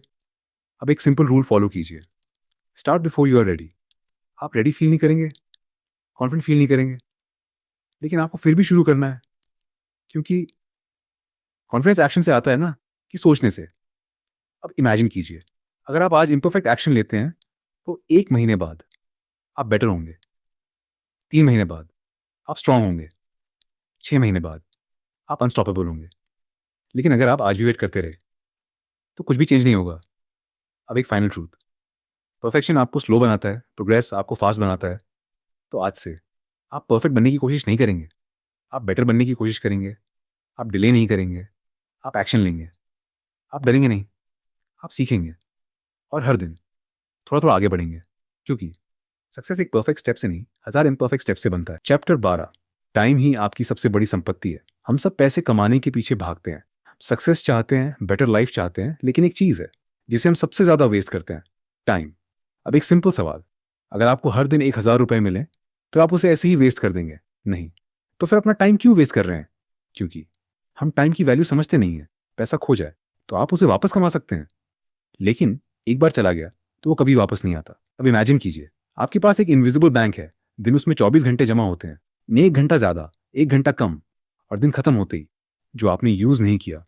अब एक सिंपल रूल फॉलो कीजिए, start before you are ready. आप रेडी फील नहीं करेंगे, कॉन्फिडेंट फील नहीं करेंगे, लेकिन आपको फिर भी शुरू करना है, क्योंकि कॉन्फिडेंस एक्शन से आता है ना, कि सोचने से। अब इमेजिन कीजिए, अगर आप आज इम्परफेक्ट एक्शन लेते हैं तो 1 महीने बाद आप बेटर होंगे, 3 महीने बाद आप स्ट्रांग होंगे, 6 महीने बाद आप अनस्टॉपेबल होंगे। लेकिन अगर आप आज भी वेट करते रहे तो कुछ भी चेंज नहीं होगा। अब एक फाइनल ट्रूथ, परफेक्शन आपको स्लो बनाता है, प्रोग्रेस आपको फास्ट बनाता है। तो आज से आप परफेक्ट बनने की कोशिश नहीं करेंगे, आप बेटर बनने की कोशिश करेंगे। आप डिले नहीं करेंगे, आप एक्शन लेंगे। आप डरेंगे नहीं, आप सीखेंगे, और हर दिन थोड़ा थोड़ा आगे बढ़ेंगे, क्योंकि सक्सेस एक परफेक्ट स्टेप से नहीं, 1000 इम्परफेक्ट स्टेप से बनता है। चैप्टर 12, टाइम ही आपकी सबसे बड़ी संपत्ति है। हम सब पैसे कमाने के पीछे भागते हैं, सक्सेस चाहते हैं, बेटर लाइफ चाहते हैं, लेकिन एक चीज़ है जिसे हम सबसे ज़्यादा वेस्ट करते हैं, टाइम। अब एक सिंपल सवाल, अगर आपको हर दिन 1000 रुपये मिले तो आप उसे ऐसे ही वेस्ट कर देंगे? नहीं। तो फिर अपना टाइम क्यों वेस्ट कर रहे हैं? क्योंकि हम टाइम की वैल्यू समझते नहीं हैं। पैसा खो जाए तो आप उसे वापस कमा सकते हैं, लेकिन एक बार चला गया तो वो कभी वापस नहीं आता। अब इमेजिन कीजिए, आपके पास एक इनविजिबल बैंक है, दिन उसमें 24 घंटे जमा होते हैं, न 1 घंटा ज़्यादा, 1 घंटा कम, और दिन खत्म होते ही जो आपने यूज़ नहीं किया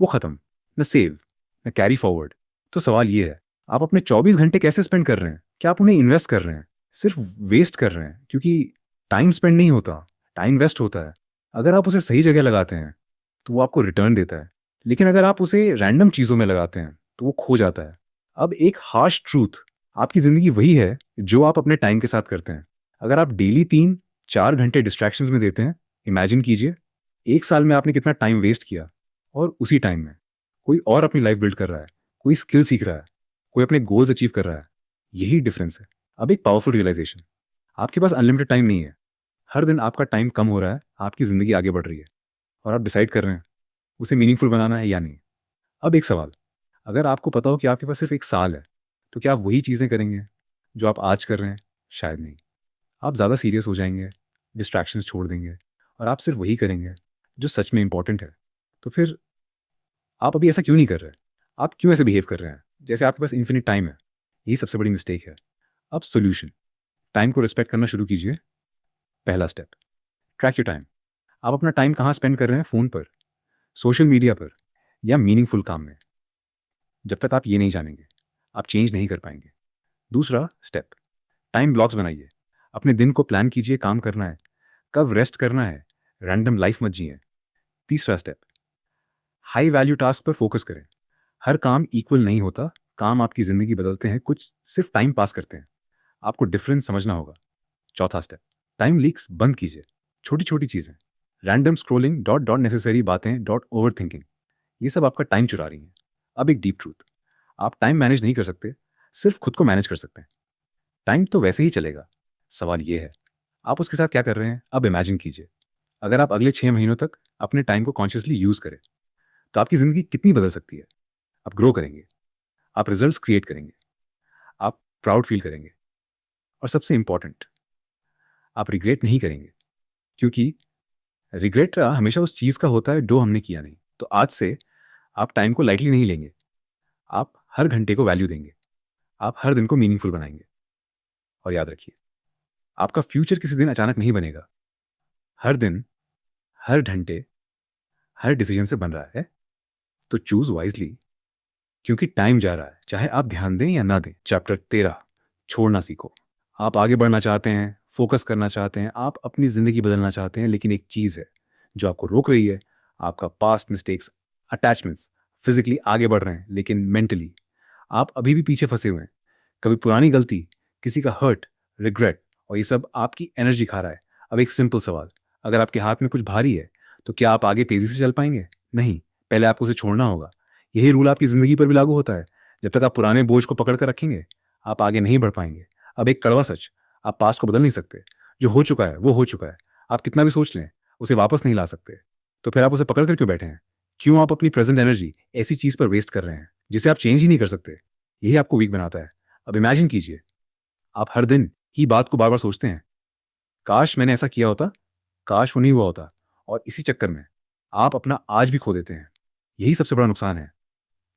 वो खत्म, न सेव, न कैरी फॉरवर्ड। तो सवाल ये है, आप अपने 24 घंटे कैसे स्पेंड कर रहे हैं? क्या आप उन्हें इन्वेस्ट कर रहे हैं? सिर्फ वेस्ट कर रहे हैं, क्योंकि टाइम स्पेंड नहीं होता, टाइम वेस्ट होता है। अगर आप उसे सही जगह लगाते हैं तो वो आपको रिटर्न देता है, लेकिन अगर आप उसे रैंडम चीज़ों में लगाते हैं तो वो खो जाता है। अब एक हार्श ट्रूथ, आपकी ज़िंदगी वही है जो आप अपने टाइम के साथ करते हैं। अगर आप डेली 3-4 घंटे डिस्ट्रैक्शंस में देते हैं, इमेजिन कीजिए 1 साल में आपने कितना टाइम वेस्ट किया। और उसी टाइम में कोई और अपनी लाइफ बिल्ड कर रहा है, कोई स्किल सीख रहा है, कोई अपने गोल्स अचीव कर रहा है। यही डिफरेंस है। अब एक पावरफुल रियलाइजेशन, आपके पास अनलिमिटेड टाइम नहीं है। हर दिन आपका टाइम कम हो रहा है, आपकी ज़िंदगी आगे बढ़ रही है, और आप डिसाइड कर रहे हैं उसे मीनिंगफुल बनाना है या नहीं। अब एक सवाल, अगर आपको पता हो कि आपके पास सिर्फ 1 साल है, तो क्या आप वही चीज़ें करेंगे जो आप आज कर रहे हैं? शायद नहीं। आप ज़्यादा सीरियस हो जाएंगे, डिस्ट्रैक्शंस छोड़ देंगे, और आप सिर्फ वही करेंगे जो सच में इंपॉर्टेंट है। तो फिर आप अभी ऐसा क्यों नहीं कर रहे? आप क्यों ऐसे बिहेव कर रहे हैं जैसे आपके पास इन्फिनिट टाइम है? यही सबसे बड़ी मिस्टेक है। अब सोल्यूशन, टाइम को रिस्पेक्ट करना शुरू कीजिए। पहला स्टेप, ट्रैक योर टाइम। आप अपना टाइम कहाँ स्पेंड कर रहे हैं? फ़ोन पर, सोशल मीडिया पर, या मीनिंगफुल काम में? जब तक आप ये नहीं जानेंगे, आप चेंज नहीं कर पाएंगे। दूसरा स्टेप, टाइम ब्लॉक्स बनाइए। अपने दिन को प्लान कीजिए, काम करना है, कब रेस्ट करना है, रैंडम लाइफ मत जिए। तीसरा स्टेप, हाई वैल्यू टास्क पर फोकस करें। हर काम इक्वल नहीं होता, काम आपकी ज़िंदगी बदलते हैं, कुछ सिर्फ टाइम पास करते हैं। आपको डिफरेंस समझना होगा। चौथा स्टेप, टाइम लीक्स बंद कीजिए। छोटी छोटी चीज़ें, random scrolling, dot dot necessary बातें, डॉट ओवर थिंकिंग, ये सब आपका टाइम चुरा रही हैं। अब एक डीप ट्रूथ, आप टाइम मैनेज नहीं कर सकते, सिर्फ खुद को मैनेज कर सकते हैं। टाइम तो वैसे ही चलेगा, सवाल ये है आप उसके साथ क्या कर रहे हैं? अब इमेजिन कीजिए, अगर आप अगले 6 महीनों तक अपने टाइम को कॉन्शियसली यूज़ करें तो आपकी ज़िंदगी कितनी बदल सकती है। आप ग्रो करेंगे, आप रिजल्ट्स क्रिएट करेंगे, आप प्राउड फील करेंगे, और सबसे इंपॉर्टेंट, आप रिग्रेट नहीं करेंगे, क्योंकि रिग्रेट हमेशा उस चीज़ का होता है जो हमने किया नहीं। तो आज से आप टाइम को लाइटली नहीं लेंगे, आप हर घंटे को वैल्यू देंगे, आप हर दिन को मीनिंगफुल बनाएंगे। और याद रखिए, आपका फ्यूचर किसी दिन अचानक नहीं बनेगा, हर दिन, हर घंटे, हर डिसीजन से बन रहा है। तो चूज वाइजली, क्योंकि टाइम जा रहा है, चाहे आप ध्यान दें या ना दें। चैप्टर 13, छोड़ना सीखो। आप आगे बढ़ना चाहते हैं, फोकस करना चाहते हैं, आप अपनी ज़िंदगी बदलना चाहते हैं, लेकिन एक चीज़ है जो आपको रोक रही है, आपका पास्ट मिस्टेक्स, अटैचमेंट्स। फिजिकली आगे बढ़ रहे हैं, लेकिन मेंटली आप अभी भी पीछे फंसे हुए हैं। कभी पुरानी गलती, किसी का हर्ट, रिग्रेट, और ये सब आपकी एनर्जी खा रहा है। अब एक सिंपल सवाल, अगर आपके हाथ में कुछ भारी है, तो क्या आप आगे तेज़ी से चल पाएंगे? नहीं, पहले आपको उसे छोड़ना होगा। यही रूल आपकी ज़िंदगी पर भी लागू होता है। जब तक आप पुराने बोझ को पकड़ कर रखेंगे, आप आगे नहीं बढ़ पाएंगे। अब एक कड़वा सच, आप पास्ट को बदल नहीं सकते। जो हो चुका है वो हो चुका है। आप कितना भी सोच लें, उसे वापस नहीं ला सकते। तो फिर आप उसे पकड़ कर क्यों बैठे हैं? क्यों आप अपनी प्रेजेंट एनर्जी ऐसी चीज़ पर वेस्ट कर रहे हैं जिसे आप चेंज ही नहीं कर सकते? यही आपको वीक बनाता है। अब इमेजिन कीजिए, आप हर दिन ही बात को बार बार सोचते हैं, काश मैंने ऐसा किया होता, काश वो नहीं हुआ होता, और इसी चक्कर में आप अपना आज भी खो देते हैं। यही सबसे बड़ा नुकसान है,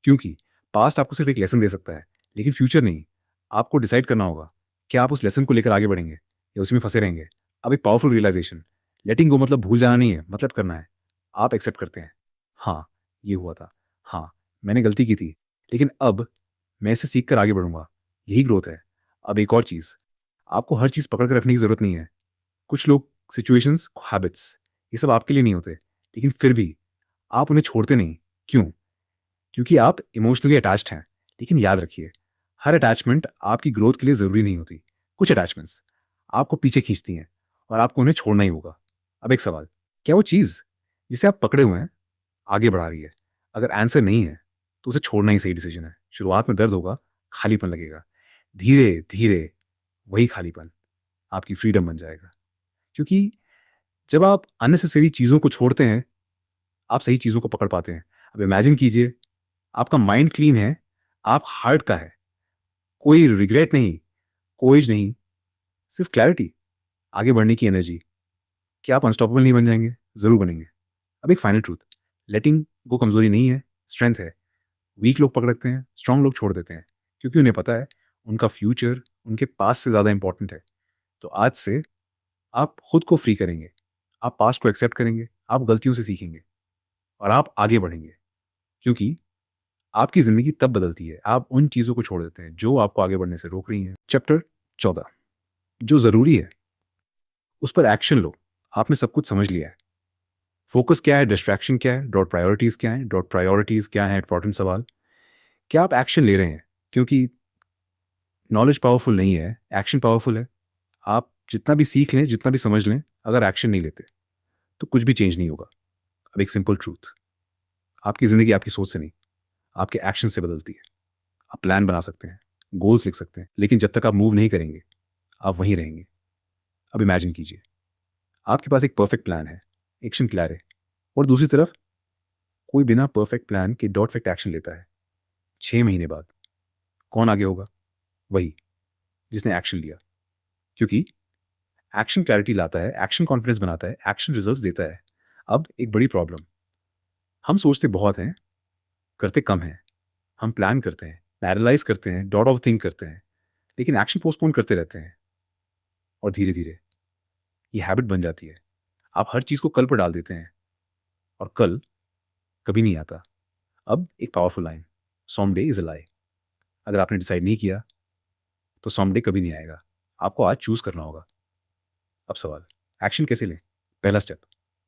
क्योंकि पास्ट आपको सिर्फ एक लेसन दे सकता है, लेकिन फ्यूचर नहीं। आपको डिसाइड करना होगा कि आप उस लेसन को लेकर आगे बढ़ेंगे या उसी में फंसे रहेंगे। अब एक पावरफुल रियलाइजेशन, लेटिंग गो मतलब भूल जाना नहीं है, मतलब करना है। आप एक्सेप्ट करते हैं, हाँ ये हुआ था, हाँ मैंने गलती की थी, लेकिन अब मैं इसे सीख कर आगे बढ़ूंगा। यही ग्रोथ है। अब एक और चीज़, आपको हर चीज़ पकड़ कर रखने की ज़रूरत नहीं है। कुछ लोग, सिचुएशंस, हैबिट्स, ये सब आपके लिए नहीं होते, लेकिन फिर भी आप उन्हें छोड़ते नहीं। क्यों? क्योंकि आप इमोशनली अटैच्ड हैं। लेकिन याद रखिए, हर अटैचमेंट आपकी ग्रोथ के लिए ज़रूरी नहीं होती। कुछ अटैचमेंट्स आपको पीछे खींचती हैं और आपको उन्हें छोड़ना ही होगा। अब एक सवाल, क्या वो चीज़ जिसे आप पकड़े हुए हैं आगे बढ़ा रही है? अगर आंसर नहीं है, तो उसे छोड़ना ही सही डिसीजन है। शुरुआत में दर्द होगा, खालीपन लगेगा। धीरे धीरे वही खालीपन आपकी फ्रीडम बन जाएगा। क्योंकि जब आप अननेसेसरी चीज़ों को छोड़ते हैं, आप सही चीज़ों को पकड़ पाते हैं। अब इमेजिन कीजिए, आपका माइंड क्लीन है, आप हार्ट का है, कोई रिग्रेट नहीं, कोई नहीं, सिर्फ क्लैरिटी, आगे बढ़ने की एनर्जी। क्या आप अनस्टॉपेबल नहीं बन जाएंगे? ज़रूर बनेंगे। अब एक फाइनल ट्रूथ, लेटिंग गो कमज़ोरी नहीं है, स्ट्रेंथ है। वीक लोग पकड़ रखते हैं, स्ट्रांग लोग छोड़ देते हैं, क्योंकि उन्हें पता है उनका फ्यूचर उनके पास से ज़्यादा इंपॉर्टेंट है। तो आज से आप खुद को फ्री करेंगे, आप पास्ट को एक्सेप्ट करेंगे, आप गलतियों से सीखेंगे और आप आगे बढ़ेंगे। क्योंकि आपकी ज़िंदगी तब बदलती है, आप उन चीज़ों को छोड़ देते हैं जो आपको आगे बढ़ने से रोक रही हैं। चैप्टर 14, जो ज़रूरी है उस पर एक्शन लो। आपने सब कुछ समझ लिया है। फोकस क्या है, डिस्ट्रैक्शन क्या है, डॉट प्रायोरिटीज़ क्या है, डॉट प्रायोरिटीज़ क्या है, इंपॉर्टेंट सवाल। क्या आप एक्शन ले रहे हैं? क्योंकि नॉलेज पावरफुल नहीं है, एक्शन पावरफुल है। आप जितना भी सीख लें, जितना भी समझ लें, अगर एक्शन नहीं लेते तो कुछ भी चेंज नहीं होगा। अब एक सिंपल ट्रूथ, आपकी ज़िंदगी आपकी सोच से नहीं, आपके एक्शन से बदलती है। आप प्लान बना सकते हैं, गोल्स लिख सकते हैं, लेकिन जब तक आप मूव नहीं करेंगे, आप वहीं रहेंगे। अब इमेजिन कीजिए, आपके पास एक परफेक्ट प्लान है, एक्शन क्लियर है, और दूसरी तरफ कोई बिना परफेक्ट प्लान के डॉट फेक्ट एक्शन लेता है। 6 महीने बाद कौन आगे होगा? वही जिसने एक्शन लिया। क्योंकि एक्शन क्लैरिटी लाता है, एक्शन कॉन्फिडेंस बनाता है, एक्शन रिजल्ट्स देता है। अब एक बड़ी प्रॉब्लम, हम सोचते बहुत हैं, करते कम हैं। हम प्लान करते हैं, पैरालाइज करते हैं, डॉट ऑफ थिंक करते हैं, लेकिन एक्शन पोस्टपोन करते रहते हैं। और धीरे धीरे ये हैबिट बन जाती है। आप हर चीज़ को कल पर डाल देते हैं, और कल कभी नहीं आता। अब एक powerful line, some day is a lie. अगर आपने डिसाइड नहीं किया, तो सम डे कभी नहीं आएगा। आपको आज चूज करना होगा। अब सवाल, एक्शन कैसे लें? पहला step,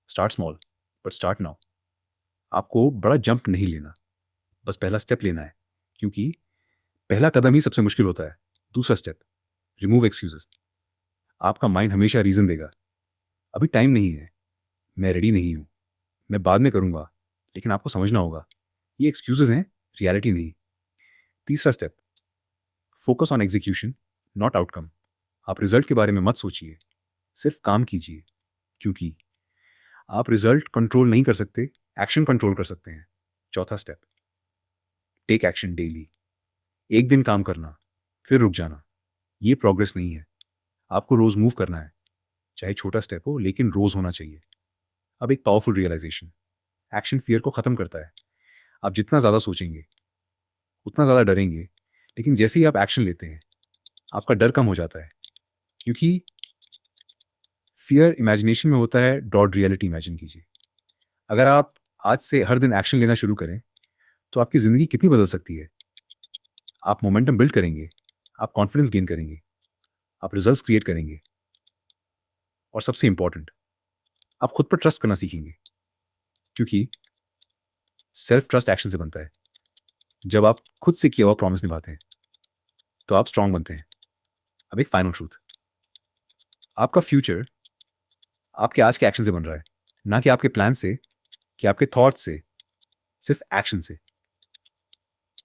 start small but start now. आपको बड़ा जंप नहीं लेना, बस पहला स्टेप लेना है, क्योंकि पहला कदम ही सबसे मुश्किल होता है। दूसरा स्टेप, रिमूव एक्सक्यूजेस। आपका माइंड हमेशा रीजन देगा, अभी टाइम नहीं है, मैं रेडी नहीं हूँ, मैं बाद में करूँगा। लेकिन आपको समझना होगा, ये एक्सक्यूजेस हैं, रियलिटी नहीं। तीसरा step, focus on execution, not outcome. आप रिजल्ट के बारे में मत सोचिए, सिर्फ काम कीजिए, क्योंकि आप रिजल्ट कंट्रोल नहीं कर सकते, एक्शन कंट्रोल कर सकते हैं। चौथा स्टेप, टेक एक्शन डेली। एक दिन काम करना, फिर रुक जाना, ये प्रोग्रेस नहीं है। आपको रोज मूव करना है, चाहे छोटा स्टेप हो, लेकिन रोज होना चाहिए। अब एक पावरफुल रियलाइजेशन, एक्शन फियर को खत्म करता है। आप जितना ज़्यादा सोचेंगे उतना ज़्यादा डरेंगे, लेकिन जैसे ही आप एक्शन लेते हैं आपका डर कम हो जाता है, क्योंकि फियर इमेजिनेशन में होता है, डॉट रियलिटी इमेजिन कीजिए। अगर आप आज से हर दिन एक्शन लेना शुरू करें तो आपकी ज़िंदगी कितनी बदल सकती है। आप मोमेंटम बिल्ड करेंगे, आप कॉन्फिडेंस गेन करेंगे, आप रिजल्ट्स क्रिएट करेंगे, और सबसे इंपॉर्टेंट, आप खुद पर ट्रस्ट करना सीखेंगे, क्योंकि सेल्फ ट्रस्ट एक्शन से बनता है। जब आप खुद से किया हुआ प्रॉमिस निभाते हैं तो आप स्ट्रांग बनते हैं। अब एक फाइनल ट्रूथ, आपका फ्यूचर आपके आज के एक्शन से बन रहा है, ना कि आपके प्लान से, कि आपके थॉट से, सिर्फ एक्शन से।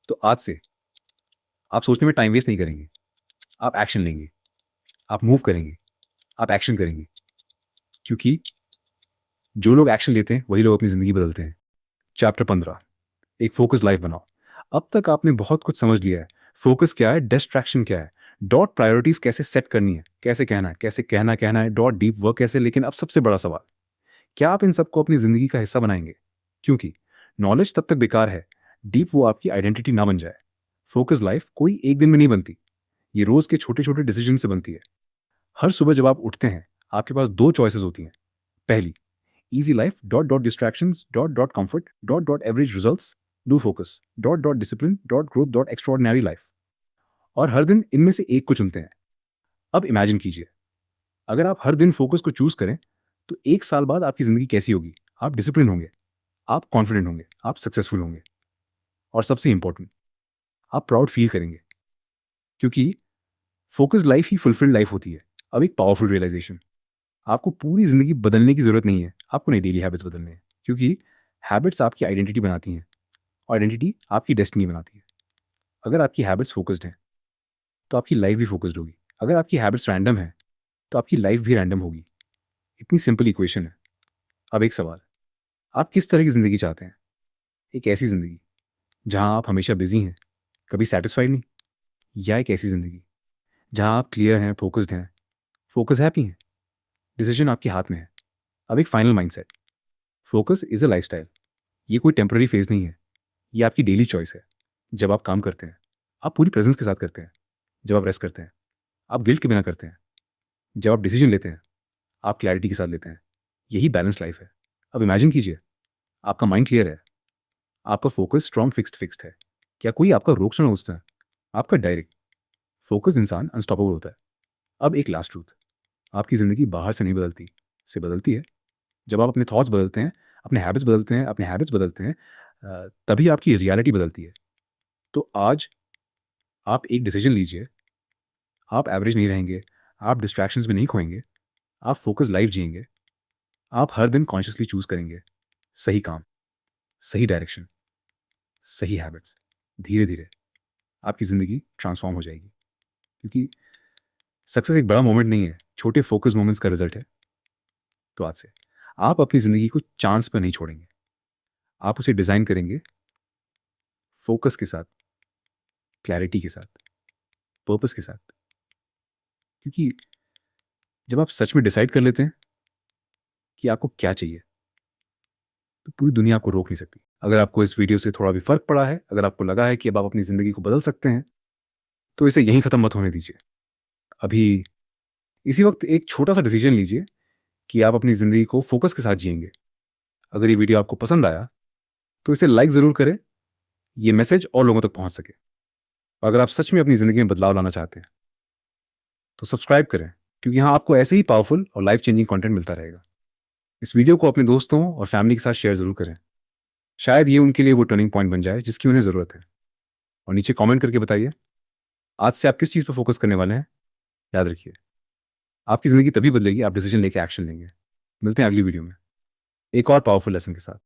तो आज से आप सोचने में टाइम वेस्ट नहीं करेंगे, आप एक्शन लेंगे, आप मूव करेंगे, आप एक्शन करेंगे, क्योंकि जो लोग एक्शन लेते हैं वही लोग अपनी जिंदगी बदलते हैं। चैप्टर 15, एक फोकस लाइफ बनाओ। अब तक आपने बहुत कुछ समझ लिया है। फोकस क्या है, डिस्ट्रैक्शन क्या है, डॉट प्रायोरिटीज कैसे सेट करनी है, कैसे कहना है, कैसे कहना है, डॉट डीप वर्क कैसे। लेकिन अब सबसे बड़ा सवाल, क्या आप इन सबको अपनी जिंदगी का हिस्सा बनाएंगे? क्योंकि नॉलेज तब तक बेकार है डीप वो आपकी आइडेंटिटी ना बन जाए। फोकस लाइफ कोई एक दिन में नहीं बनती, ये रोज के छोटे छोटे डिसीजन से बनती है। हर सुबह जब आप उठते हैं आपके पास दो चॉइसेस होती हैं। पहली, easy life dot dot distractions dot dot comfort dot dot average results do focus dot dot discipline dot growth dot extraordinary life। और हर दिन इनमें से एक को चुनते हैं। अब इमेजिन कीजिए, अगर आप हर दिन फोकस को चूज करें तो एक साल बाद आपकी जिंदगी कैसी होगी? आप डिसिप्लिन होंगे, आप कॉन्फिडेंट होंगे, आप सक्सेसफुल होंगे, और सबसे इंपॉर्टेंट, आप प्राउड फील करेंगे, क्योंकि फोकस लाइफ ही फुलफिल्ड लाइफ होती है। अब एक पावरफुल रियलाइजेशन, आपको पूरी जिंदगी बदलने की जरूरत नहीं है, आपको नई डेली हैबिट्स बदलने हैं, क्योंकि हैबिट्स आपकी आइडेंटिटी बनाती हैं, आइडेंटिटी आपकी डेस्टिनी बनाती है। अगर आपकी हैबिट्स फोकस्ड हैं तो आपकी लाइफ भी फोकस्ड होगी। अगर आपकी हैबिट्स रैंडम है तो आपकी लाइफ भी रैंडम होगी। इतनी सिंपल इक्वेशन है। अब एक सवाल, आप किस तरह की ज़िंदगी चाहते हैं? एक ऐसी ज़िंदगी जहां आप हमेशा बिजी हैं, कभी सेटिस्फाइड नहीं, या एक ऐसी ज़िंदगी जहां आप क्लियर हैं, फोकस्ड हैं, फोकस हैप्पी हैं, डिसीजन आपके हाथ में है? अब एक final mindset, focus is a lifestyle. ये कोई टेम्पररी फेज नहीं है, ये आपकी डेली चॉइस है। जब आप काम करते हैं आप पूरी प्रेजेंस के साथ करते हैं, जब आप रेस्ट करते हैं आप गिल्ट के बिना करते हैं, जब आप डिसीजन लेते हैं आप क्लैरिटी के साथ लेते हैं। यही बैलेंस लाइफ है। अब इमेजिन कीजिए, आपका माइंड क्लियर है, आपका फोकस स्ट्रॉन्ग फिक्स्ड है। क्या कोई आपका रोक ना सोचता है? आपका डायरेक्ट फोकस इंसान अनस्टॉपेबल होता है। अब एक लास्ट ट्रूथ, आपकी ज़िंदगी बाहर से नहीं बदलती, से बदलती है जब आप अपने थॉट्स बदलते हैं, अपने हैबिट्स बदलते हैं, अपने हैबिट्स बदलते हैं, तभी आपकी रियलिटी बदलती है। तो आज आप एक डिसीजन लीजिए, आप एवरेज नहीं रहेंगे, आप डिस्ट्रैक्शंस में नहीं खोएंगे, आप फोकस लाइफ जिएंगे, आप हर दिन कॉन्शियसली चूज करेंगे सही काम, सही डायरेक्शन, सही हैबिट्स। धीरे धीरे आपकी ज़िंदगी ट्रांसफॉर्म हो जाएगी, क्योंकि सक्सेस एक बड़ा मोमेंट नहीं है, छोटे फोकस मोमेंट्स का रिजल्ट है। तो आज से आप अपनी ज़िंदगी को चांस पर नहीं छोड़ेंगे, आप उसे डिज़ाइन करेंगे फोकस के साथ, क्लैरिटी के साथ, पर्पस के साथ। क्योंकि जब आप सच में डिसाइड कर लेते हैं कि आपको क्या चाहिए तो पूरी दुनिया आपको रोक नहीं सकती। अगर आपको इस वीडियो से थोड़ा भी फर्क पड़ा है, अगर आपको लगा है कि अब आप अपनी ज़िंदगी को बदल सकते हैं, तो इसे यहीं ख़त्म मत होने दीजिए। अभी इसी वक्त एक छोटा सा डिसीजन लीजिए कि आप अपनी ज़िंदगी को फोकस के साथ जिएंगे। अगर ये वीडियो आपको पसंद आया तो इसे लाइक ज़रूर करें, ये मैसेज और लोगों तक पहुंच सके। अगर आप सच में अपनी ज़िंदगी में बदलाव लाना चाहते हैं तो सब्सक्राइब करें, क्योंकि यहाँ आपको ऐसे ही पावरफुल और लाइफ चेंजिंग कंटेंट मिलता रहेगा। इस वीडियो को अपने दोस्तों और फैमिली के साथ शेयर ज़रूर करें, शायद ये उनके लिए वो टर्निंग पॉइंट बन जाए जिसकी उन्हें ज़रूरत है। और नीचे कमेंट करके बताइए आज से आप किस चीज़ पर फोकस करने वाले हैं। याद रखिए, आपकी ज़िंदगी तभी बदलेगी आप डिसीजन लेके एक्शन लेंगे। मिलते हैं अगली वीडियो में एक और पावरफुल लेसन के साथ।